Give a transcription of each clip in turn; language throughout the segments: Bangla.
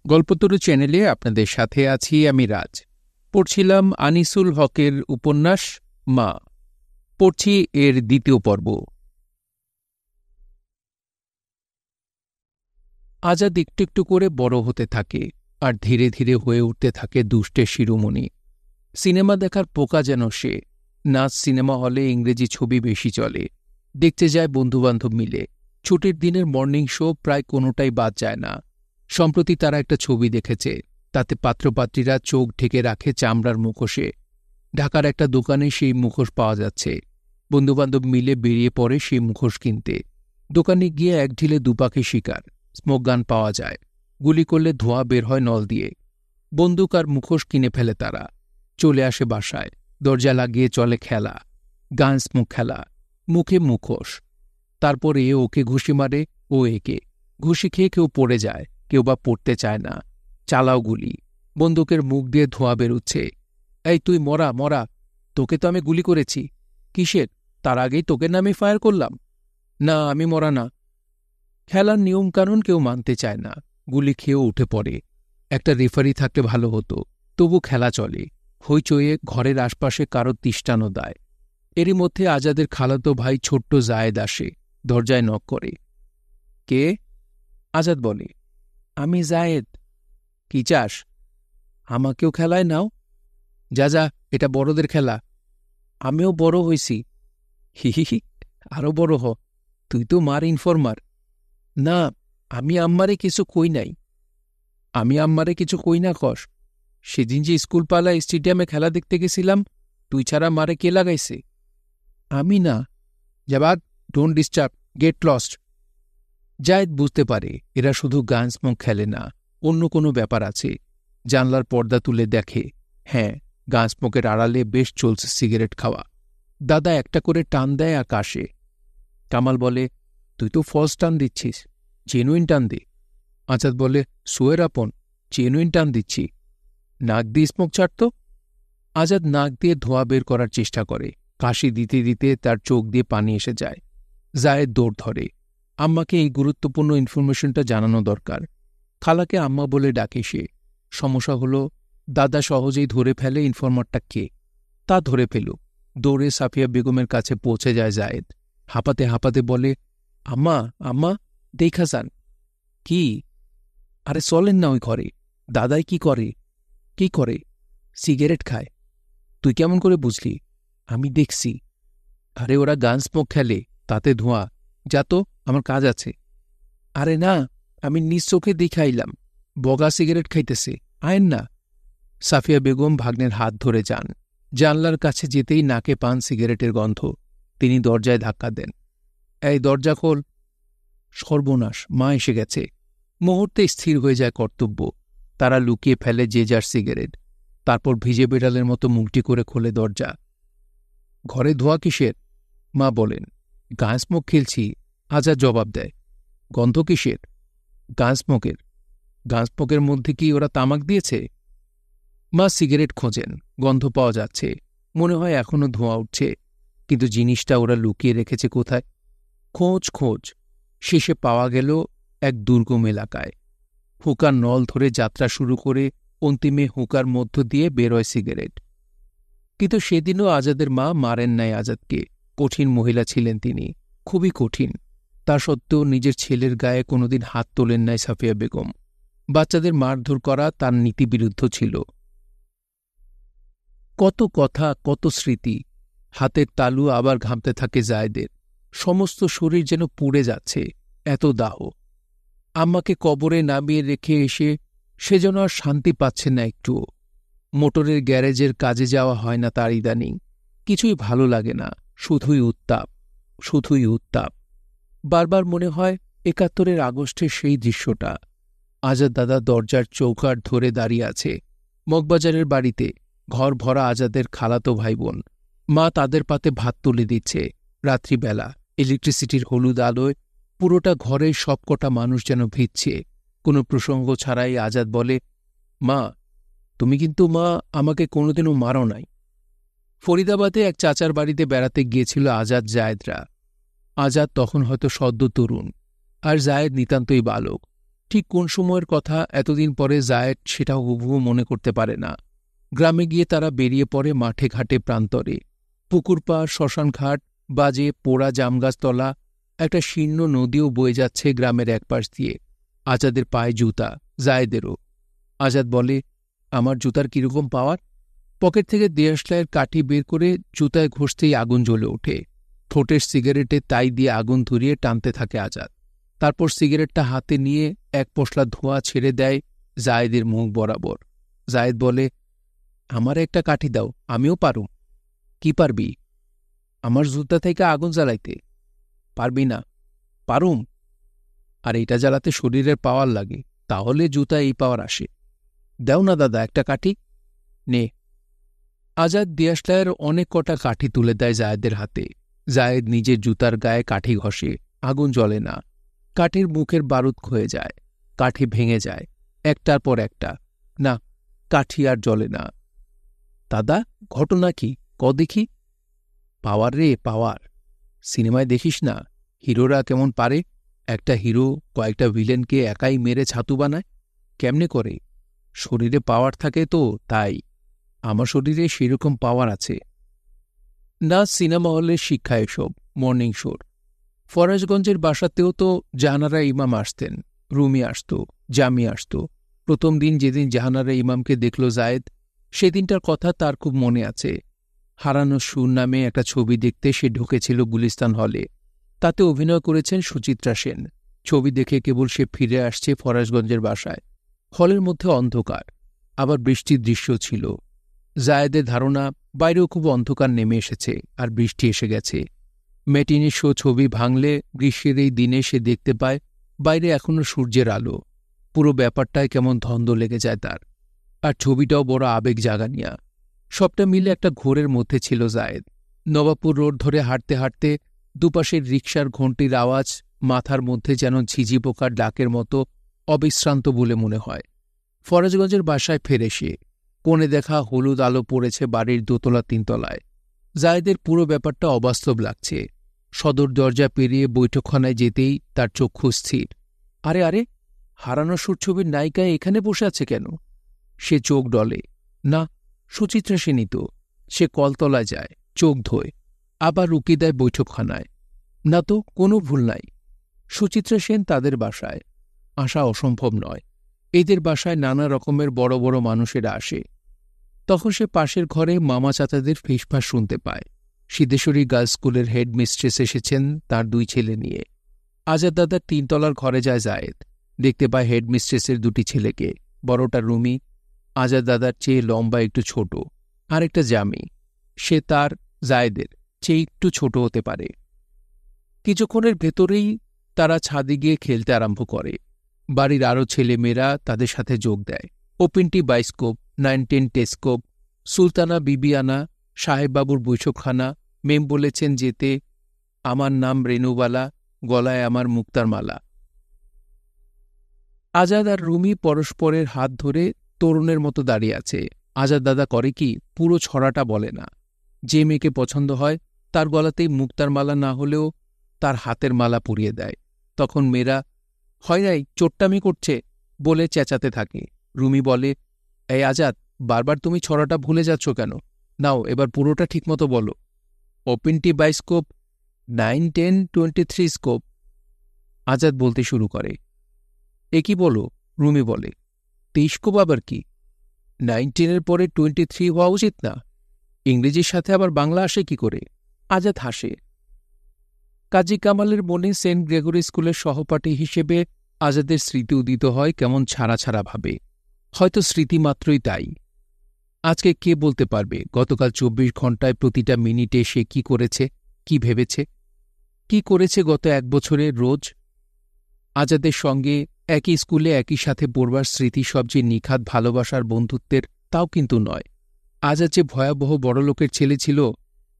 গল্পতরু চ্যানেলে আপনাদের সাথে আছি আমি রাজ। পড়ছিলাম আনিসুল হকের উপন্যাস মা। পড়ছি এর দ্বিতীয় পর্ব। আজাদ একটু একটু করে বড় হতে থাকে আর ধীরে ধীরে হয়ে উঠতে থাকে দুষ্টের শিরোমণি। সিনেমা দেখার পোকা যেন সে। নাচ সিনেমা হলে ইংরেজি ছবি বেশি চলে, দেখতে যায় বন্ধুবান্ধব মিলে। ছুটির দিনের মর্নিং শো প্রায় কোনোটাই বাদ যায় না। সম্প্রতি তারা একটা ছবি দেখেছে, তাতে পাত্রপাত্রীরা চোখ ঢেকে রাখে চামড়ার মুখোশে। ঢাকার একটা দোকানে সেই মুখোশ পাওয়া যাচ্ছে। বন্ধুবান্ধব মিলে বেরিয়ে পড়ে সেই মুখোশ কিনতে। দোকানে গিয়ে এক ঢিলে দুপাখি শিকার। স্মোক গান পাওয়া যায়, গুলি করলে ধোঁয়া বের হয় নল দিয়ে। বন্দুক আর মুখোশ কিনে ফেলে তারা। চলে আসে বাসায়, দরজা লাগিয়ে চলে খেলা, গান স্মোক খেলা, মুখে মুখোশ। তারপর এ ওকে ঘুষি মারে, ও একে। ঘুষি খেয়ে কেউ পড়ে যায়, কেউ বা পড়তে চায় না। চালাও গুলি, বন্দুকের মুখ দিয়ে ধোঁয়া বেরুচ্ছে। এই তুই মরা মরা, তোকে তো আমি গুলি করেছি। কিসের? তার আগেই তোকে নামে ফায়ার করলাম। না, আমি মরা না। খেলার নিয়মকানুন কেউ মানতে চায় না, গুলি খেয়েও উঠে পড়ে। একটা রেফারি থাকলে ভালো হতো, তবু খেলা চলে। হইচয়ে ঘরের আশপাশে কারো তিষ্টানো দায়। এরই মধ্যে আজাদের খালাতো ভাই ছোট্ট জায়েদ আসে, দরজায় নক করে। কে? আজাদ বলে, আমি জায়েদ। কি চাস? আমাকেও খেলায় নাও। যা যা, এটা বড়দের খেলা। আমিও বড় হইছি। হি হি হি, আরো বড় হ। তুই তো মার ইনফরমার। না, আমি আম্মারে কিছু কই নাই। আমি আম্মারে কিছু কই না কস? সেদিন যে স্কুল পালায় স্টেডিয়ামে খেলা দেখতে গেছিলাম, তুই ছাড়া মারে কে লাগাইছে? আমি না। যাবাদ, ডোন্ট ডিস্টার্ব, গেট লস্ট। জায়েদ বুঝতে পারে এরা শুধু গান স্মোক খেলে না, অন্য কোনো ব্যাপার আছে। জানলার পর্দা তুলে দেখে, হ্যাঁ, গান স্মোকের আড়ালে বেশ চলছে সিগারেট খাওয়া। দাদা একটা করে টান দেয় আকাশে। কামাল বলে, তুই তো ফলস টান দিচ্ছিস, জেনুইন টান দে। আজাদ বলে, সোয়ের আপন, জেনুইন টান দিচ্ছি। নাক দিয়ে স্মোক ছাড়ত। আজাদ নাক দিয়ে ধোঁয়া বের করার চেষ্টা করে। কাশি দিতে দিতে তার চোখ দিয়ে পানি এসে যায়। জায়েদ দৌড় ধরে। আম্মাকে এই গুরুত্বপূর্ণ ইনফরমেশনটা জানানো দরকার। খালাকে আম্মা বলে ডাকে সে। সমস্যা হলো, দাদা সহজেই ধরে ফেলে ইনফরমারটা কে। তা ধরে ফেল। দৌড়ে সাফিয়া বেগমের কাছে পৌঁছে যায় জায়েদ। হাঁপাতে হাঁপাতে বলে, আম্মা আম্মা, দেখা যান। কি? আরে চলেন না ওই ঘরে। দাদাই কি করে? কি করে? সিগারেট খায়। তুই কেমন করে বুঝলি? আমি দেখছি। আরে ওরা গান স্মোক খেলে, তাতে ধোঁয়া। যা তো, আমার কাজ আছে। আরে না, আমি নিজ চোখে দেখাইলাম। বগা সিগারেট খাইতেছে, আয়েন না। সাফিয়া বেগম ভাগ্নের হাত ধরে যান। জানলার কাছে যেতেই নাকে পান সিগারেটের গন্ধ। তিনি দরজায় ধাক্কা দেন। এই দরজা খোল। সর্বনাশ, মা এসে গেছে। মুহূর্তে স্থির হয়ে যায় কর্তব্য। তারা লুকিয়ে ফেলে যে যার সিগারেট। তারপর ভিজে বেড়ালের মতো মুখটি করে খোলে দরজা। ঘরে ধোয়া কিসের? মা বলেন, গান স্মোক খেলছি। আজাদ জবাব দেয়, গন্ধ কিসের? গান স্মোকের। গান স্মোকের মধ্যে কি ওরা তামাক দিয়েছে? মা সিগারেট খোঁজেন, গন্ধ পাওয়া যাচ্ছে। মনে হয় এখনো ধোঁয়া উঠছে, কিন্তু জিনিসটা ওরা লুকিয়ে রেখেছে কোথায়? খোঁজ খোঁজ, শেষে পাওয়া গেল এক দুর্গম এলাকায়। হুকার নল ধরে যাত্রা শুরু করে অন্তিমে হুকার মধ্য দিয়ে বেরোয় সিগারেট। কিন্তু সেদিনও আজাদের মা মারেন নাই আজাদকে। কঠিন মহিলা ছিলেন তিনি, খুবই কঠিন। তা সত্ত্বেও নিজের ছেলের গায়ে কোনোদিন হাত তোলেন নাই সাফিয়া বেগম। বাচ্চাদের মারধর করা তার নীতিবিরুদ্ধ ছিল। কত কথা, কত স্মৃতি। হাতের তালু আবার ঘামতে থাকে জায়েদের। সমস্ত শরীর যেন পুড়ে যাচ্ছে, এত দাহ। আম্মাকে কবরে নামিয়ে রেখে এসে সে যেন আর শান্তি পাচ্ছে না একটুও। মোটরের গ্যারেজের কাজে যাওয়া হয় না তার ইদানিং। কিছুই ভালো লাগে না, শুধুই উত্তাপ, শুধুই উত্তাপ। বারবার মনে হয় ৭১ আগস্টের সেই দৃশ্যটা। আজাদ দাদা দরজার চৌকাঠ ধরে দাঁড়িয়ে আছে। মগবাজারের বাড়িতে ঘর ভরা আজাদের খালাতো ভাই বোন। মা তাদের পাতে ভাত তুলে দিচ্ছে। রাত্রিবেলা ইলেকট্রিসিটির হলুদ আলোয় পুরোটা ঘরের সবকটা মানুষ যেন ভিজছে। কোনো প্রসঙ্গ ছাড়াই আজাদ বলে, মা, তুমি কিন্তু মা আমাকে কোনোদিনও মারো নাই। ফরিদাবাদে এক চাচার বাড়িতে বেড়াতে গিয়েছিল আজাদ জায়েদরা। আজাদ তখন হয়তো সদ্য তরুণ, আর জায়েদ নিতান্তই বালক। ঠিক কোন সময়ের কথা এতদিন পরে জায়েদ সেটা হুবহু মনে করতে পারে না। গ্রামে গিয়ে তারা বেরিয়ে পড়ে মাঠে ঘাটে প্রান্তরে। পুকুর পাড়, শ্মশানঘাট, বাজে পোড়া জামগাছতলা, একটা শীর্ণ নদীও বয়ে যাচ্ছে গ্রামের একপাশ দিয়ে। আজাদের পায়ে জুতা, জায়েদেরও। আজাদ বলে, আমার জুতার কিরকম পাওয়ার? পকেট থেকে দেশলাইয়ের কাঠি বের করে জুতায় ঘষতেই আগুন জ্বলে ওঠে। ঠোঁটের সিগারেটে তাই দিয়ে আগুন ধরিয়ে টানতে থাকে আজাদ। তারপর সিগারেটটা হাতে নিয়ে এক পশলা ধোঁয়া ছেড়ে দেয় জায়েদের মুখ বরাবর। জায়েদ বলে, আমার একটা কাঠি দাও, আমিও পারুম। কি পারবি? আমার জুতা থেকে আগুন জ্বালাইতে। পারবি না? পারুম। আর এটা জ্বালাতে শরীরের পাওয়ার লাগে, তাহলে জুতা এই পাওয়ার আসে। দেও না দাদা একটা কাঠি। নে। আজাদ দেশলাইয়ের অনেক কটা কাঠি তুলে দেয় জায়েদের হাতে। জায়েদ নিজের জুতার গায়ে কাঠি ঘষে, আগুন জ্বলে না। কাঠির মুখের বারুদ ক্ষয়ে যায়, কাঠি ভেঙে যায় একটার পর একটা। না, কাঠি আর জ্বলে না। দাদা, ঘটনা কি ক দেখি। পাওয়ার রে, পাওয়ার। সিনেমায় দেখিস না হিরোরা কেমন পারে? একটা হিরো কয়েকটা ভিলেনকে একাই মেরে ছাতু বানায়। কেমনে করে? শরীরে পাওয়ার থাকে তো তাই। আমার শরীরে সেরকম পাওয়ার আছে। না, সিনেমা হলের শিক্ষা এসব, মর্নিং শোর। ফরাজগঞ্জের বাসাতেও তো জাহানারা ইমাম আসতেন, রুমি আসত, জামি আসত। প্রথম দিন যেদিন জাহানারা ইমামকে দেখল জায়েদ, সেদিনটার কথা তার খুব মনে আছে। হারানো সুর নামে একটা ছবি দেখতে সে ঢুকেছিল গুলিস্তান হলে। তাতে অভিনয় করেছেন সুচিত্রা সেন। ছবি দেখে কেবল সে ফিরে আসছে ফরাজগঞ্জের বাসায়। হলের মধ্যে অন্ধকার, আবার বৃষ্টির দৃশ্য ছিল। জায়েদের ধারণা বাইরেও খুব অন্ধকার নেমে এসেছে আর বৃষ্টি এসে গেছে। ম্যাটিনি শো ছবি ভাঙলে গ্রীষ্মের এই দিনে সে দেখতে পায় বাইরে এখনো সূর্যের আলো। পুরো ব্যাপারটায় কেমন ধন্দ লেগে যায় তার। আর ছবিটাও বড় আবেগ জাগানিয়া। সবটা মিলে একটা ঘোরের মধ্যে ছিল জায়েদ। নবাবপুর রোড ধরে হাঁটতে হাঁটতে দুপাশের রিকশার ঘণ্টির আওয়াজ মাথার মধ্যে যেন ঝিঝি পোকার ডাকের মতো অবিশ্রান্ত বলে মনে হয়। ফরাজগঞ্জের বাসায় ফেরে সে। কোণে দেখা হলুদ আলো পড়েছে বাড়ির দোতলা তিনতলায়। জায়েদের পুরো ব্যাপারটা অবাস্তব লাগছে। সদর দরজা পেরিয়ে বৈঠকখানায় যেতেই তার চক্ষু স্থির। আরে আরে, হারানো সুর ছবির নায়িকায় এখানে বসে আছে কেন? সে চোখ ডলে। না, সুচিত্রা সেনই তো। সে কলতলায় যায়, চোখ ধোয়, আবার রুকি দেয় বৈঠকখানায়। না তো, কোনো ভুল নাই। সুচিত্রা সেন তাদের বাসায়। আসা অসম্ভব নয়। এদের বাসায় নানা রকমের বড় বড় মানুষেরা আসে। তখন সে পাশের ঘরে মামা চাচাদের ফিসফাস শুনতে পায়। সিদ্ধেশ্বরী গার্লস স্কুলের হেড মিস্ট্রেস এসেছেন তার দুই ছেলে নিয়ে। আজাদ দাদার তিনতলার ঘরে যায় জায়েদ। দেখতে পায় হেড মিস্ট্রেসের দুটি ছেলেকে। বড়টা রুমি, আজাদ দাদার চেয়ে লম্বা একটু ছোট, আর একটা জামি। সে তার, জায়েদের চেয়ে একটু ছোট হতে পারে। কিছুক্ষণের ভেতরেই তারা ছাদে গিয়ে খেলতে আরম্ভ করে। বাড়ির আরও ছেলেমেয়েরা তাদের সাথে যোগ দেয়। ওপেনটি বাইস্কোপ, 9-10 টেস্কোপ, সুলতানা বিবিয়ানা, সাহেববাবুর বৈঠকখানা, মেম বলেছেন যেতে, আমার নাম রেনুবালা, গলায় আমার মুক্তার মালা। আজাদ আর রুমি পরস্পরের হাত ধরে তরুণের মতো দাঁড়িয়ে আছে। আজাদ দাদা করে কি, পুরো ছড়াটা বলে না। যে মেয়েকে পছন্দ হয় তার গলাতেই মুক্তার মালা না হলেও তার হাতের মালা পরিয়ে দেয়। তখন মেয়েরা, হয় নাই, চোট্টামি করছে বলে চেঁচাতে থাকে। রুমি বলে, এই আজাদ, বারবার তুমি ছড়াটা ভুলে যাচ্ছ কেন? নাও এবার পুরোটা ঠিকমতো বলো। ওপেনটি বাইস্কোপ, 9-10-23 স্কোপ। আজাদ বলতে শুরু করে। এ কি বলো? রুমি বলে, 23 স্কোপ আবার কি? 9-10-এর পরে 23 হওয়া উচিত না? ইংরেজির সাথে আবার বাংলা আসে কি করে? আজাদ হাসে। কাজী কামালের মনে সেন্ট গ্রেগরি স্কুলের সহপাঠী হিসেবে আজাদের স্মৃতি উদিত হয় কেমন ছাড়া ছাড়া ভাবে। হয়তো স্মৃতিমাত্রই তাই। আজকে কে বলতে পারবে গতকাল 24 ঘণ্টায় প্রতিটা মিনিটে সে কি করেছে, কি ভেবেছে, কি করেছে গত 1 বছরে রোজ। আজাদের সঙ্গে একই স্কুলে একই সাথে পড়বার স্মৃতি সবচেয়ে নিখাত ভালোবাসার বন্ধুত্বের, তাও কিন্তু নয়। আজাদ যে ভয়াবহ বড়লোকের ছেলে ছিল,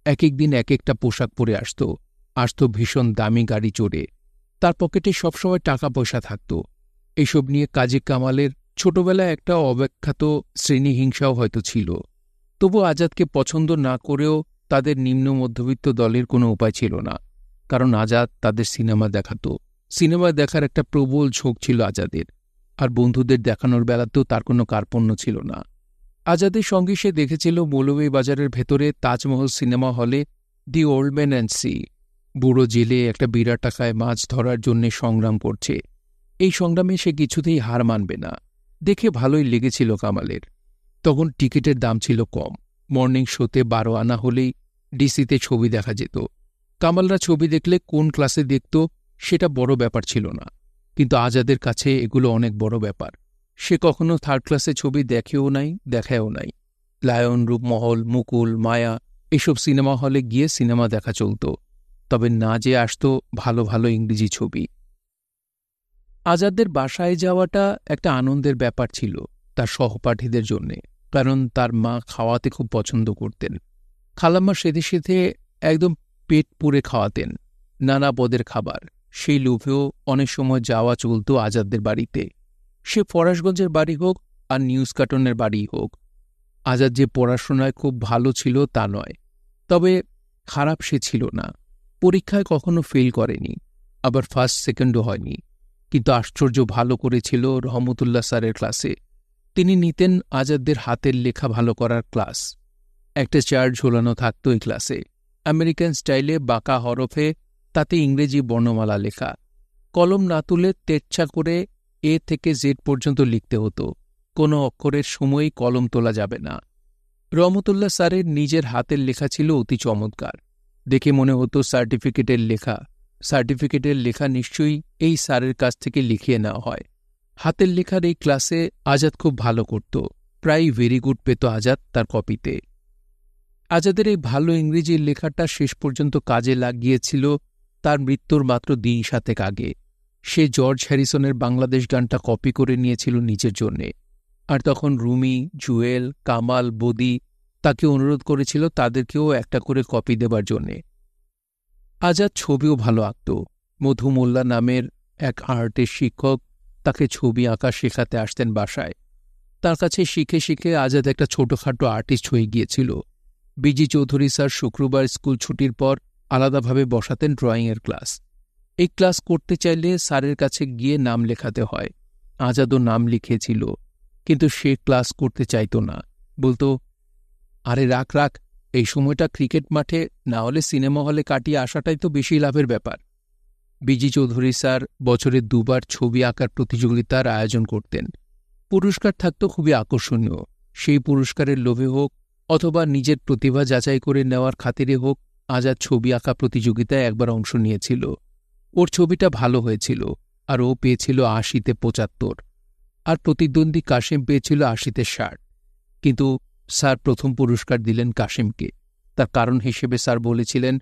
এক একদিন এক একটা পোশাক পরে আসত ভীষণ দামি গাড়ি চড়ে। তার পকেটে সবসময় টাকা পয়সা থাকত। এসব নিয়ে কাজী কামালের ছোটবেলায় একটা অব্যাখ্যাত শ্রেণীহিংসাও হয়তো ছিল। তবু আজাদকে পছন্দ না করেও তাদের নিম্ন মধ্যবিত্ত দলের কোনো উপায় ছিল না। কারণ আজাদ তাদের সিনেমা দেখাত। সিনেমা দেখার একটা প্রবল ঝোঁক ছিল আজাদের। আর বন্ধুদের দেখানোর বেলাতেও তার কোনো কার্পণ্য ছিল না। আজাদের সঙ্গে সে দেখেছিল মৌলভীবাজারের ভেতরে তাজমহল সিনেমা হলে the old man and sea বুড়ো জেলে একটা বিরাট টাকায় মাছ ধরার জন্যে সংগ্রাম করছে। এই সংগ্রামে সে কিছুতেই হার মানবে না দেখে ভালোই লেগেছিল কামালের। তখন টিকিটের দাম ছিল কম, মর্নিং শোতে 12 আনা হলেই ডিসিতে ছবি দেখা যেত। কামালরা ছবি দেখলে কোন ক্লাসে দেখত সেটা বড় ব্যাপার ছিল না, কিন্তু আজাদের কাছে এগুলো অনেক বড় ব্যাপার। সে কখনো থার্ড ক্লাসে ছবি দেখেও নাই, দেখায়ও নাই। লায়ন, রূপমহল, মুকুল, মায়া এসব সিনেমা হলে গিয়ে সিনেমা দেখা চলত, তবে না যে আসত ভালো ভালো ইংরেজি ছবি। আজাদের বাসায় যাওয়াটা একটা আনন্দের ব্যাপার ছিল তার সহপাঠীদের জন্যে, কারণ তার মা খাওয়াতে খুব পছন্দ করতেন। খালাম্মা সেধে সেধে একদম পেট পুরে খাওয়াতেন, নানা পদের খাবার। সেই লোভেও অনেক সময় যাওয়া চলত আজাদের বাড়িতে। সে ফরাসগঞ্জের বাড়ি হোক আর নিউজ কার্টনের বাড়ি হোক। আজাদ যে পড়াশোনায় খুব ভালো ছিল তা নয়, তবে খারাপ সে ছিল না। পরীক্ষায় কখনো ফেল করেনি, আবার ফার্স্ট সেকেন্ডও হয়নি। কিন্তু আশ্চর্য ভালো করেছিল রহমতুল্লাহ স্যারের ক্লাসে। তিনি নিতেন আজাদদের হাতের লেখা ভালো করার ক্লাস। একটা চার্ট ঝোলানো থাকত এই ক্লাসে, আমেরিকান স্টাইলে বাঁকা হরফে, তাতে ইংরেজি বর্ণমালা লেখা। কলম না তুলে তেচ্ছা করে এ থেকে জেড পর্যন্ত লিখতে হতো, কোনো অক্ষরের সময়ই কলম তোলা যাবে না। রহমতুল্লাহ স্যারের নিজের হাতের লেখা ছিল অতি চমৎকার, দেখে মনে হতো সার্টিফিকেটের লেখা। সার্টিফিকেটের লেখা নিশ্চয়ই এই স্যারের কাছ থেকে লিখিয়ে নেওয়া হয়। হাতের লেখার এই ক্লাসে আজাদ খুব ভালো করত, প্রায় ভেরি গুড পেত আজাদ তার কপিতে। আজাদের এই ভালো ইংরেজির লেখাটা শেষ পর্যন্ত কাজে লাগিয়েছিল তার মৃত্যুর মাত্র দিন 7 আগে। সে জর্জ হ্যারিসনের বাংলাদেশ গানটা কপি করে নিয়েছিল নিজের জন্যে, আর তখন রুমি, জুয়েল, কামাল, বদি তাকে অনুরোধ করেছিল তাদেরকেও একটা করে কপি দেবার জন্যে। আজাদ ছবিও ভালো আঁকত। মধু মোল্লা নামের এক আর্টের শিক্ষক তাকে ছবি আঁকা শেখাতে আসতেন বাসায়। তার কাছে শিখে শিখে আজাদ একটা ছোটখাটো আর্টিস্ট হয়ে গিয়েছিল। বিজি চৌধুরী স্যার শুক্রবার স্কুল ছুটির পর আলাদাভাবে বসাতেন ড্রয়িংয়ের ক্লাস। এই ক্লাস করতে চাইলে স্যারের কাছে গিয়ে নাম লেখাতে হয়। আজাদও নাম লিখেছিল, কিন্তু সে ক্লাস করতে চাইত না। বলতো, আরে রাখ রাখ, এই সময়টা ক্রিকেট মাঠে না হলে সিনেমা হলে কাটিয়ে আসাটাই তো বেশি লাভের ব্যাপার। বিজি চৌধুরী স্যার বছরে 2 বার ছবি আঁকার প্রতিযোগিতার আয়োজন করতেন। পুরস্কার থাকত খুবই আকর্ষণীয়। সেই পুরস্কারের লোভে হোক অথবা নিজের প্রতিভা যাচাই করে নেওয়ার খাতিরে হোক, আজাদ ছবি আঁকা প্রতিযোগিতায় একবার অংশ নিয়েছিল। ওর ছবিটা ভালো হয়েছিল, আর ও পেয়েছিল 80তে 75, আর প্রতিদ্বন্দ্বী কাশেম পেয়েছিল 80তে 60। কিন্তু স্যার প্রথম পুরস্কার দিলেন কাশেমকে। তার কারণ হিসেবে স্যার বলেছিলেন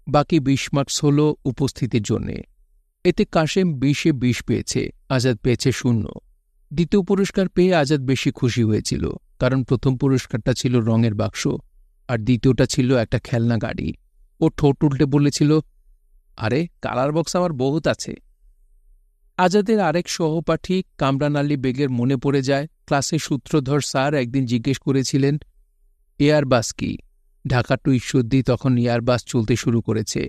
বাকি 20 মার্কস হল উপস্থিতির জন্যে। এতে কাশেম 20-এ 20 পেয়েছে, আজাদ পেয়েছে 0। দ্বিতীয় পুরস্কার পেয়ে আজাদ বেশি খুশি হয়েছিল, কারণ প্রথম পুরস্কারটা ছিল রঙের বাক্স আর দ্বিতীয়টা ছিল একটা খেলনা গাড়ি। ও ঠোঁট উল্টে বলেছিল, আরে কালার বক্স আমার বহুত আছে। আজাদের আরেক সহপাঠী কামরান আলী বেগের মনে পড়ে যায় ক্লাসে সূত্রধর স্যার একদিন জিজ্ঞেস করেছিলেন এয়ারবাস কি। ঢাকা টু ঈশ্বরদী তখন এয়ারবাস চলতে শুরু করেছে।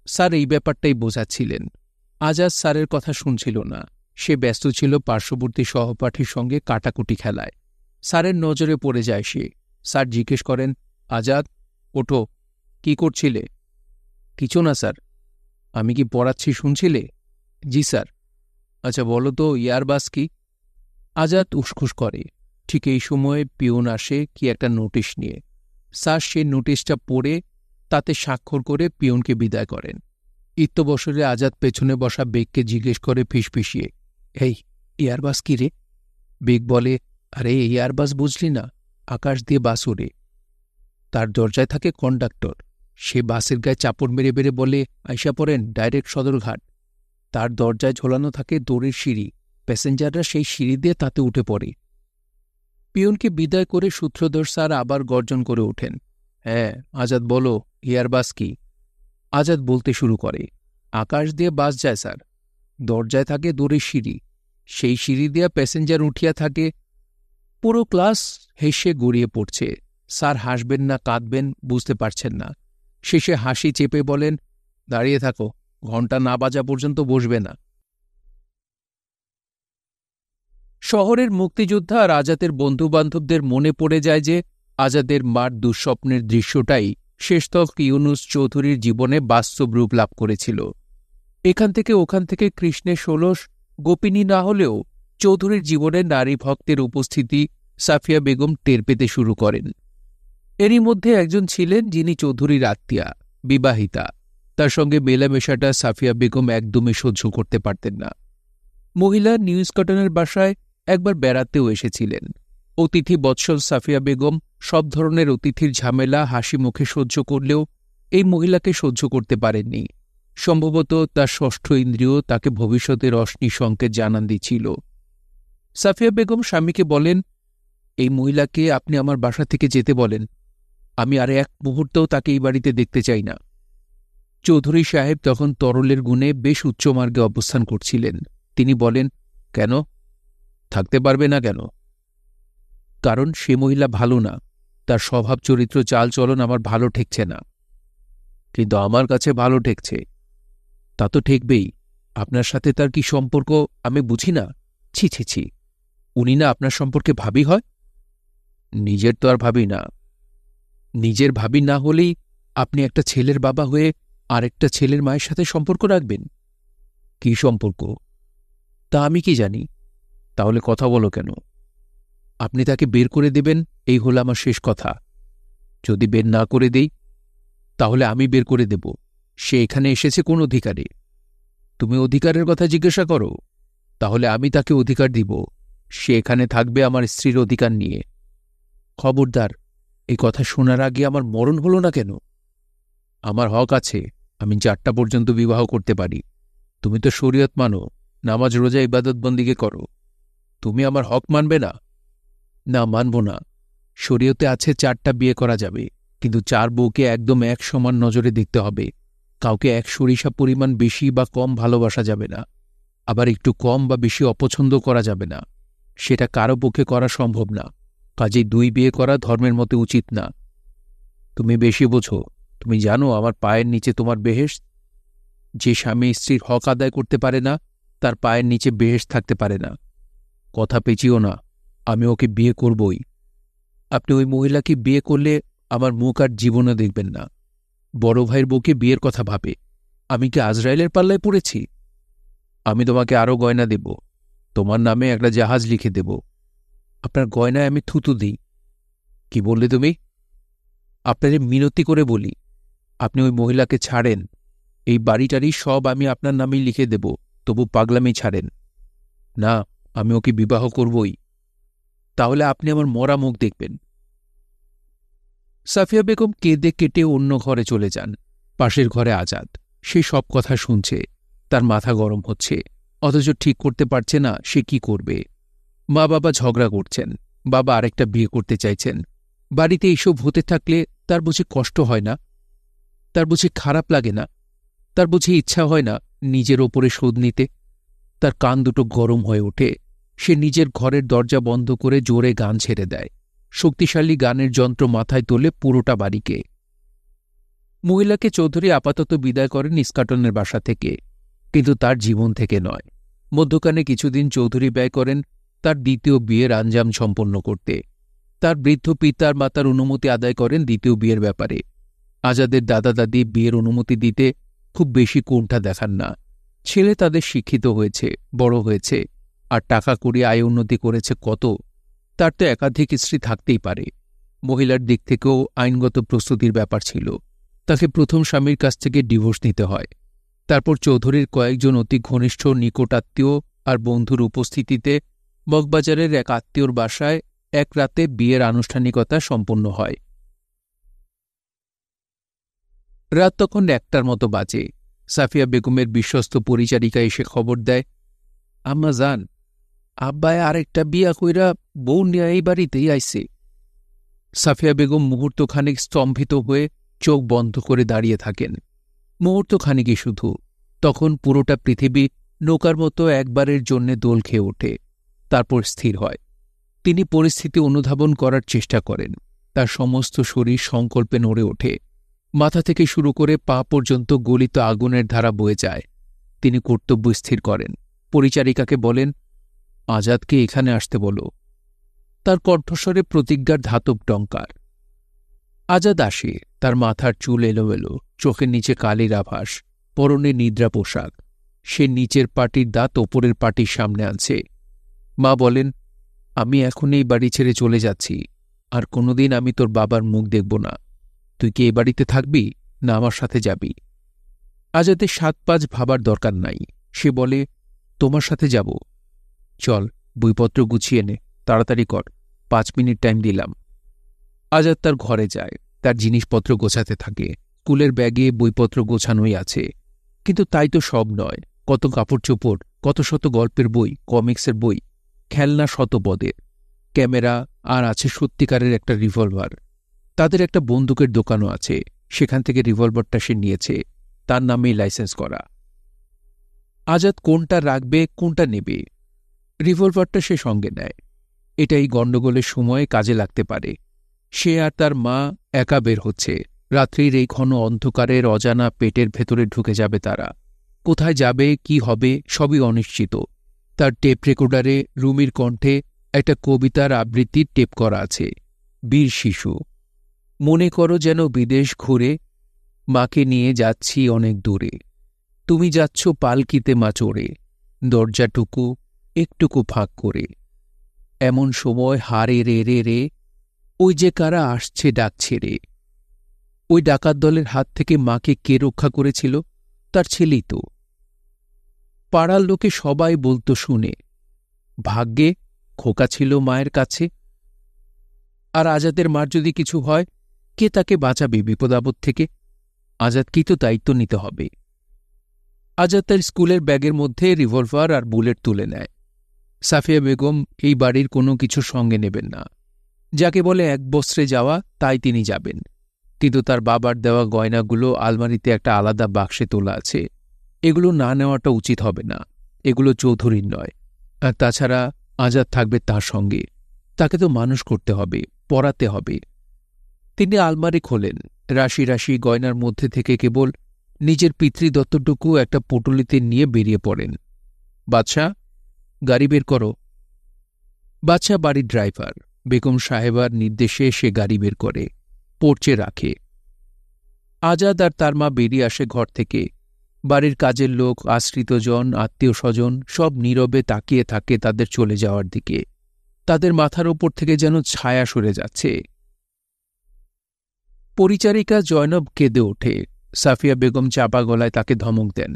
স্যার এই ব্যাপারটাই বোঝাচ্ছিলেন। আজাদ স্যারের কথা শুনছিল না, সে ব্যস্ত ছিল পার্শ্ববর্তী সহপাঠীর সঙ্গে কাটাকুটি খেলায়। স্যারের নজরে পড়ে যায় সে। স্যার জিজ্ঞেস করেন, আজাদ ওঠো, কি করছিলে? কিছু না স্যার। আমি কি পড়াচ্ছি শুনছিলে? জি স্যার। আচ্ছা বলো তো এয়ারবাস কি? আজাদ উসখুস করে। ঠিক এই সময়ে পিয়ন আসে কি একটা নোটিশ নিয়ে। স্যার সে নোটিশটা পড়ে তাতে স্বাক্ষর করে পিয়নকে বিদায় করেন। ইত্যবসরে আজাদ পেছনে বসা বেগকে জিজ্ঞেস করে ফিসফিসিয়ে, এই এয়ারবাস কি রে? বেগ বলে, আরে এয়ারবাস বুঝলি না, আকাশ দিয়ে বাস ওড়ে। তার দরজায় থাকে কন্ডাক্টর, সে বাসের গায়ে চাপড় মেরে মেরে বলে আইসা পড়েন ডাইরেক্ট সদরঘাট। তার দরজায় ঝোলানো থাকে দড়ির সিঁড়ি, প্যাসেঞ্জাররা সেই সিঁড়ি দিয়ে তাতে উঠে পড়ে। পিয়নকে বিদায় করে সূত্রধর স্যার আবার গর্জন করে ওঠেন, হ্যাঁ আজাদ বলো এয়ারবাস কি? আজাদ বলতে শুরু করে, আকাশ দিয়ে বাস যায় স্যার, দরজায় থাকে দড়ির সিঁড়ি, সেই সিঁড়ি দিয়ে প্যাসেঞ্জার উঠিয়া থাকে। পুরো ক্লাস হেসে গড়িয়ে পড়ছে। স্যার হাসবেন না কাঁদবেন বুঝতে পারছেন না। শেষে হাসি চেপে বলেন, দাঁড়িয়ে থাকো, ঘণ্টা না বাজা পর্যন্ত বসবে না। শহরের মুক্তিযোদ্ধা আর আজাদের বন্ধুবান্ধবদের মনে পড়ে যায় যে আজাদের মার দুঃস্বপ্নের দৃশ্যটাই শেষতক ইউনুস চৌধুরীর জীবনে বাস্তব রূপ লাভ করেছিল। এখান থেকে ওখান থেকে কৃষ্ণের ষোলশ গোপিনী না হলেও চৌধুরীর জীবনে নারী ভক্তের উপস্থিতি সাফিয়া বেগম টের পেতে শুরু করেন। এরই মধ্যে একজন ছিলেন যিনি চৌধুরীর আত্মীয়া, বিবাহিতা। তার সঙ্গে মেলামেশাটা সাফিয়া বেগম একদমই সহ্য করতে পারতেন না। মহিলা নিউজ কটনের বাসায় একবার বেড়াতেও এসেছিলেন। অতিথি বৎসল সাফিয়া বেগম সব ধরনের অতিথির ঝামেলা হাসি মুখে সহ্য করলেও এই মহিলাকে সহ্য করতে পারেননি। সম্ভবত তার ষষ্ঠ ইন্দ্রিয় তাকে ভবিষ্যতের অশ্নি সংকেত জানান দিচ্ছিল। সাফিয়া বেগম স্বামীকে বলেন, এই মহিলাকে আপনি আমার বাসা থেকে যেতে বলেন। আমি আর এক মুহূর্তেও তাকে এই বাড়িতে দেখতে চাই না। চৌধুরী সাহেব তখন তরলের গুণে বেশ উচ্চমার্গে অবস্থান করছিলেন। তিনি বলেন, কেন থাকতে পারবে না কেন? কারণ সে মহিলা ভালো না, তার স্বভাব চরিত্র চালচলন আমার ভালো ঠেকছে না। কিন্তু আমার কাছে ভালো ঠেকছে। তা তো ঠেকবেই। আপনার সাথে তার কি সম্পর্ক আমি বুঝি না? ছি ছি ছি, উনি না আপনার সম্পর্কে ভাবি হয়? নিজের তো আর ভাবি না। নিজের ভাবি না হলেই আপনি একটা ছেলের বাবা হয়ে আরেকটা ছেলের মায়ের সাথে সম্পর্ক রাখবেন? কি সম্পর্ক তা আমি কি জানি? তাহলে কথা বলো কেন? আপনি তাকে বের করে দেবেন, এই হল আমার শেষ কথা। যদি বের না করে দেই তাহলে আমি বের করে দেব। সে এখানে এসেছে কোন অধিকারে? তুমি অধিকারের কথা জিজ্ঞাসা করো, তাহলে আমি তাকে অধিকার দিব। সে এখানে থাকবে আমার স্ত্রীর অধিকার নিয়ে। খবরদার, এই কথা শোনার আগে আমার মরণ হল না কেন? আমার হক আছে, আমি 4টা পর্যন্ত বিবাহ করতে পারি। তুমি তো শরীয়ত মানো, নামাজ রোজা ইবাদত বন্দিকে করো। তুমি আমার হক মানবে না? না, মানব না। শরীয়তে আছে 4টা বিয়ে করা যাবে, কিন্তু 4 বউকে একদম এক সমান নজরে দেখতে হবে। কাউকে এক সরিষা পরিমাণ বেশি বা কম ভালোবাসা যাবে না, আবার একটু কম বা বেশি অপছন্দ করা যাবে না। সেটা কারো পক্ষে করা সম্ভব না। কাজেই 2 বিয়ে করা ধর্মের মতে উচিত না। তুমি বেশি বোঝো। তুমি জানো আমার পায়ের নিচে তোমার বেহেশত? যে স্বামী স্ত্রীর হক আদায় করতে পারে না, তার পায়ের নিচে বেহেশত থাকতে পারে না। কথা পেঁচিও না, আমি ওকে বিয়ে করবই। আপনি ওই মহিলাকে বিয়ে করলে আমার মুখ আর জীবনে দেখবেন না। বড় ভাইয়ের বউকে বিয়ের কথা ভাবে। আমি কি আজরাইলের পাল্লায় পড়েছি? আমি তোমাকে আরও গয়না দেব। তোমার নামে একটা জাহাজ লিখে দেব। আপনার গয়নায় আমি থুতু দিই। কি বললে তুমি? আপনারে মিনতি করে বলি, আপনি ওই মহিলাকে ছাড়েন। এই বাড়িটারি সব আমি আপনার নামেই লিখে দেব, তবু পাগলামি ছাড়েন না। আমি ওকে বিবাহ করবই। তাহলে আপনি আমার মরা মুখ দেখবেন। সাফিয়া বেগম কেঁদে কেটে অন্য ঘরে চলে যান। পাশের ঘরে আজাদ, সে সব কথা শুনছে। তার মাথা গরম হচ্ছে, অথচ ঠিক করতে পারছে না সে কি করবে। মা বাবা ঝগড়া করছেন, বাবা আরেকটা বিয়ে করতে চাইছেন। বাড়িতে এইসব হতে থাকলে তার বুঝি কষ্ট হয় না? তার বুঝি খারাপ লাগে না? তার বুঝি ইচ্ছা হয় না নিজের ওপরে শোধ নিতে? তার কান দুটো গরম হয়ে ওঠে। সে নিজের ঘরের দরজা বন্ধ করে জোরে গান ছেড়ে দেয়। শক্তিশালী গানের যন্ত্র মাথায় তোলে পুরোটা বাড়িকে। মহিলাকে চৌধুরী আপাতত বিদায় করেন ইস্কাটনের বাসা থেকে, কিন্তু তার জীবন থেকে নয়। মধ্যখানে কিছুদিন চৌধুরী ব্যয় করেন তার দ্বিতীয় বিয়ের আঞ্জাম সম্পন্ন করতে। তার বৃদ্ধ পিতার মাতার অনুমতি আদায় করেন দ্বিতীয় বিয়ের ব্যাপারে। আজাদের দাদা দাদি বিয়ের অনুমতি দিতে খুব বেশি কোণঠা দেখান না। ছেলে তাদের শিক্ষিত হয়েছে, বড় হয়েছে, আর টাকা করি আয় উন্নতি করেছে কত। তার তো একাধিক স্ত্রী থাকতেই পারে। মহিলার দিক থেকেও আইনগত প্রস্তুতির ব্যাপার ছিল। তাকে প্রথম স্বামীর কাছ থেকে ডিভোর্স নিতে হয়। তারপর চৌধুরীর কয়েকজন অতি ঘনিষ্ঠ নিকটাত্মীয় আর বন্ধুর উপস্থিতিতে মগবাজারের এক আত্মীয়র বাসায় এক রাতে বিয়ের আনুষ্ঠানিকতা সম্পন্ন হয়। রাত তখন 1টার মতো বাজে। সাফিয়া বেগমের বিশ্বস্ত পরিচারিকা এসে খবর দেয়, আম্মা জান, আব্বায় আরেকটা বিয়া কইরা বউ নিয়ে এই বাড়িতেই আইছে। সাফিয়া বেগম মুহূর্তখানিক স্তম্ভিত হয়ে চোখ বন্ধ করে দাঁড়িয়ে থাকেন। মুহূর্তখানিকই শুধু। তখন পুরোটা পৃথিবী নৌকার মতো একবারের জন্যে দোল খেয়ে ওঠে, তারপর স্থির হয়। তিনি পরিস্থিতি অনুধাবন করার চেষ্টা করেন। তার সমস্ত শরীর সংকল্পে নড়ে ওঠে। মাথা থেকে শুরু করে পা পর্যন্ত গলিত আগুনের ধারা বয়ে যায়। তিনি কর্তব্য স্থির করেন। পরিচারিকাকে বলেন, আজাদকে এখানে আসতে বলো। তার কণ্ঠস্বরে প্রতিজ্ঞার ধাতব টঙ্কার। আজাদ আসে, তার মাথার চুল এলোমেলো, চোখের নিচে কালির আভাস, পরনে নিদ্রা পোশাক। সে নিচের পাটির দাঁত ওপরের পাটির সামনে আনছে। মা বলেন, আমি এখন এই বাড়ি ছেড়ে চলে যাচ্ছি, আর কোনোদিন আমি তোর বাবার মুখ দেখব না। তুই কি এ বাড়িতে থাকবি, না আমার সাথে যাবি? আজাদের ৭-৫ ভাবার দরকার নাই। সে বলে, তোমার সাথে যাব। চল, বইপত্র গুছিয়ে নে, তাড়াতাড়ি কর, ৫ মিনিট টাইম দিলাম। আজাদ তার ঘরে যায়, তার জিনিসপত্র গোছাতে থাকে। স্কুলের ব্যাগে বইপত্র গোছানোই আছে, কিন্তু তাই তো সব নয়। কত কাপড় চোপড়, কত শত গল্পের বই, কমিক্সের বই, খেলনা শতপদের, ক্যামেরা, আর আছে সত্যিকারের একটা রিভলভার। তাদের একটা বন্দুকের দোকানও আছে, সেখান থেকে রিভলভারটা সে নিয়েছে, তার নামেই লাইসেন্স করা। আজাদ কোনটা রাখবে, কোনটা নেবে? রিভলভারটা সে সঙ্গে নেয়। এটাই গণ্ডগোলের সময়ে কাজে লাগতে পারে। সে আর তার মা একা বের হচ্ছে। রাত্রির এই ঘন অন্ধকারের অজানা পেটের ভেতরে ঢুকে যাবে তারা। কোথায় যাবে, কি হবে, সবই অনিশ্চিত। তার টেপ রেকর্ডারে রুমির কণ্ঠে একটা কবিতার আবৃত্তির টেপ করা আছে। বীর শিশু, মনে করো যেন বিদেশ ঘুরে, মাকে নিয়ে যাচ্ছি অনেক দূরে। তুমি যাচ্ছ পালকিতে মা চড়ে, দরজাটুকু একটুকু ফাঁক করে। এমন সময় হারে রে রে রে, ওই যে কারা আসছে ডাকছে রে। ওই ডাকাত দলের হাত থেকে মাকে কে রক্ষা করেছিল? তার ছেলেই তো। পাড়ার লোকে সবাই বলতো শুনে, ভাগ্যে খোকা ছিল মায়ের কাছে। আর আজাদের মার যদি কিছু হয়, কে তাকে বাঁচাবে বিপদাপদ থেকে? আজাদকেই তো দায়িত্ব নিতে হবে। আজাদ তার স্কুলের ব্যাগের মধ্যে রিভলভার আর বুলেট তুলে নেয়। সাফিয়া বেগম এই বাড়ির কোনো কিছু সঙ্গে নেবেন না। যাকে বলে এক বস্ত্রে যাওয়া, তাই তিনি যাবেন। কিন্তু তার বাবার দেওয়া গয়নাগুলো আলমারিতে একটা আলাদা বাক্সে তোলা আছে। এগুলো না নেওয়াটা উচিত হবে না, এগুলো চৌধুরীর নয়। আর তাছাড়া আজাদ থাকবে তার সঙ্গে, তাকে তো মানুষ করতে হবে, পড়াতে হবে। তিনি আলমারি খোলেন, রাশি রাশি গয়নার মধ্যে থেকে কেবল নিজের পিতৃদত্তটুকু একটা পুটুলিতে নিয়ে বেরিয়ে পড়েন। বাদশা, গাড়ি বের করো। বাদশা বাড়ির ড্রাইভার। বেগম সাহেবার নির্দেশে সে গাড়ি বের করে, পোর্চে রাখে। আজাদ আর তার মা বেরিয়ে আসে ঘর থেকে। বাড়ির কাজের লোক, আশ্রিতজন, আত্মীয় স্বজন সব নীরবে তাকিয়ে থাকে তাদের চলে যাওয়ার দিকে। তাদের মাথার ওপর থেকে যেন ছায়া সরে যাচ্ছে। পরিচারিকা জয়নব কেঁদে ওঠে। সাফিয়া বেগম চাপা গলায় তাকে ধমক দেন,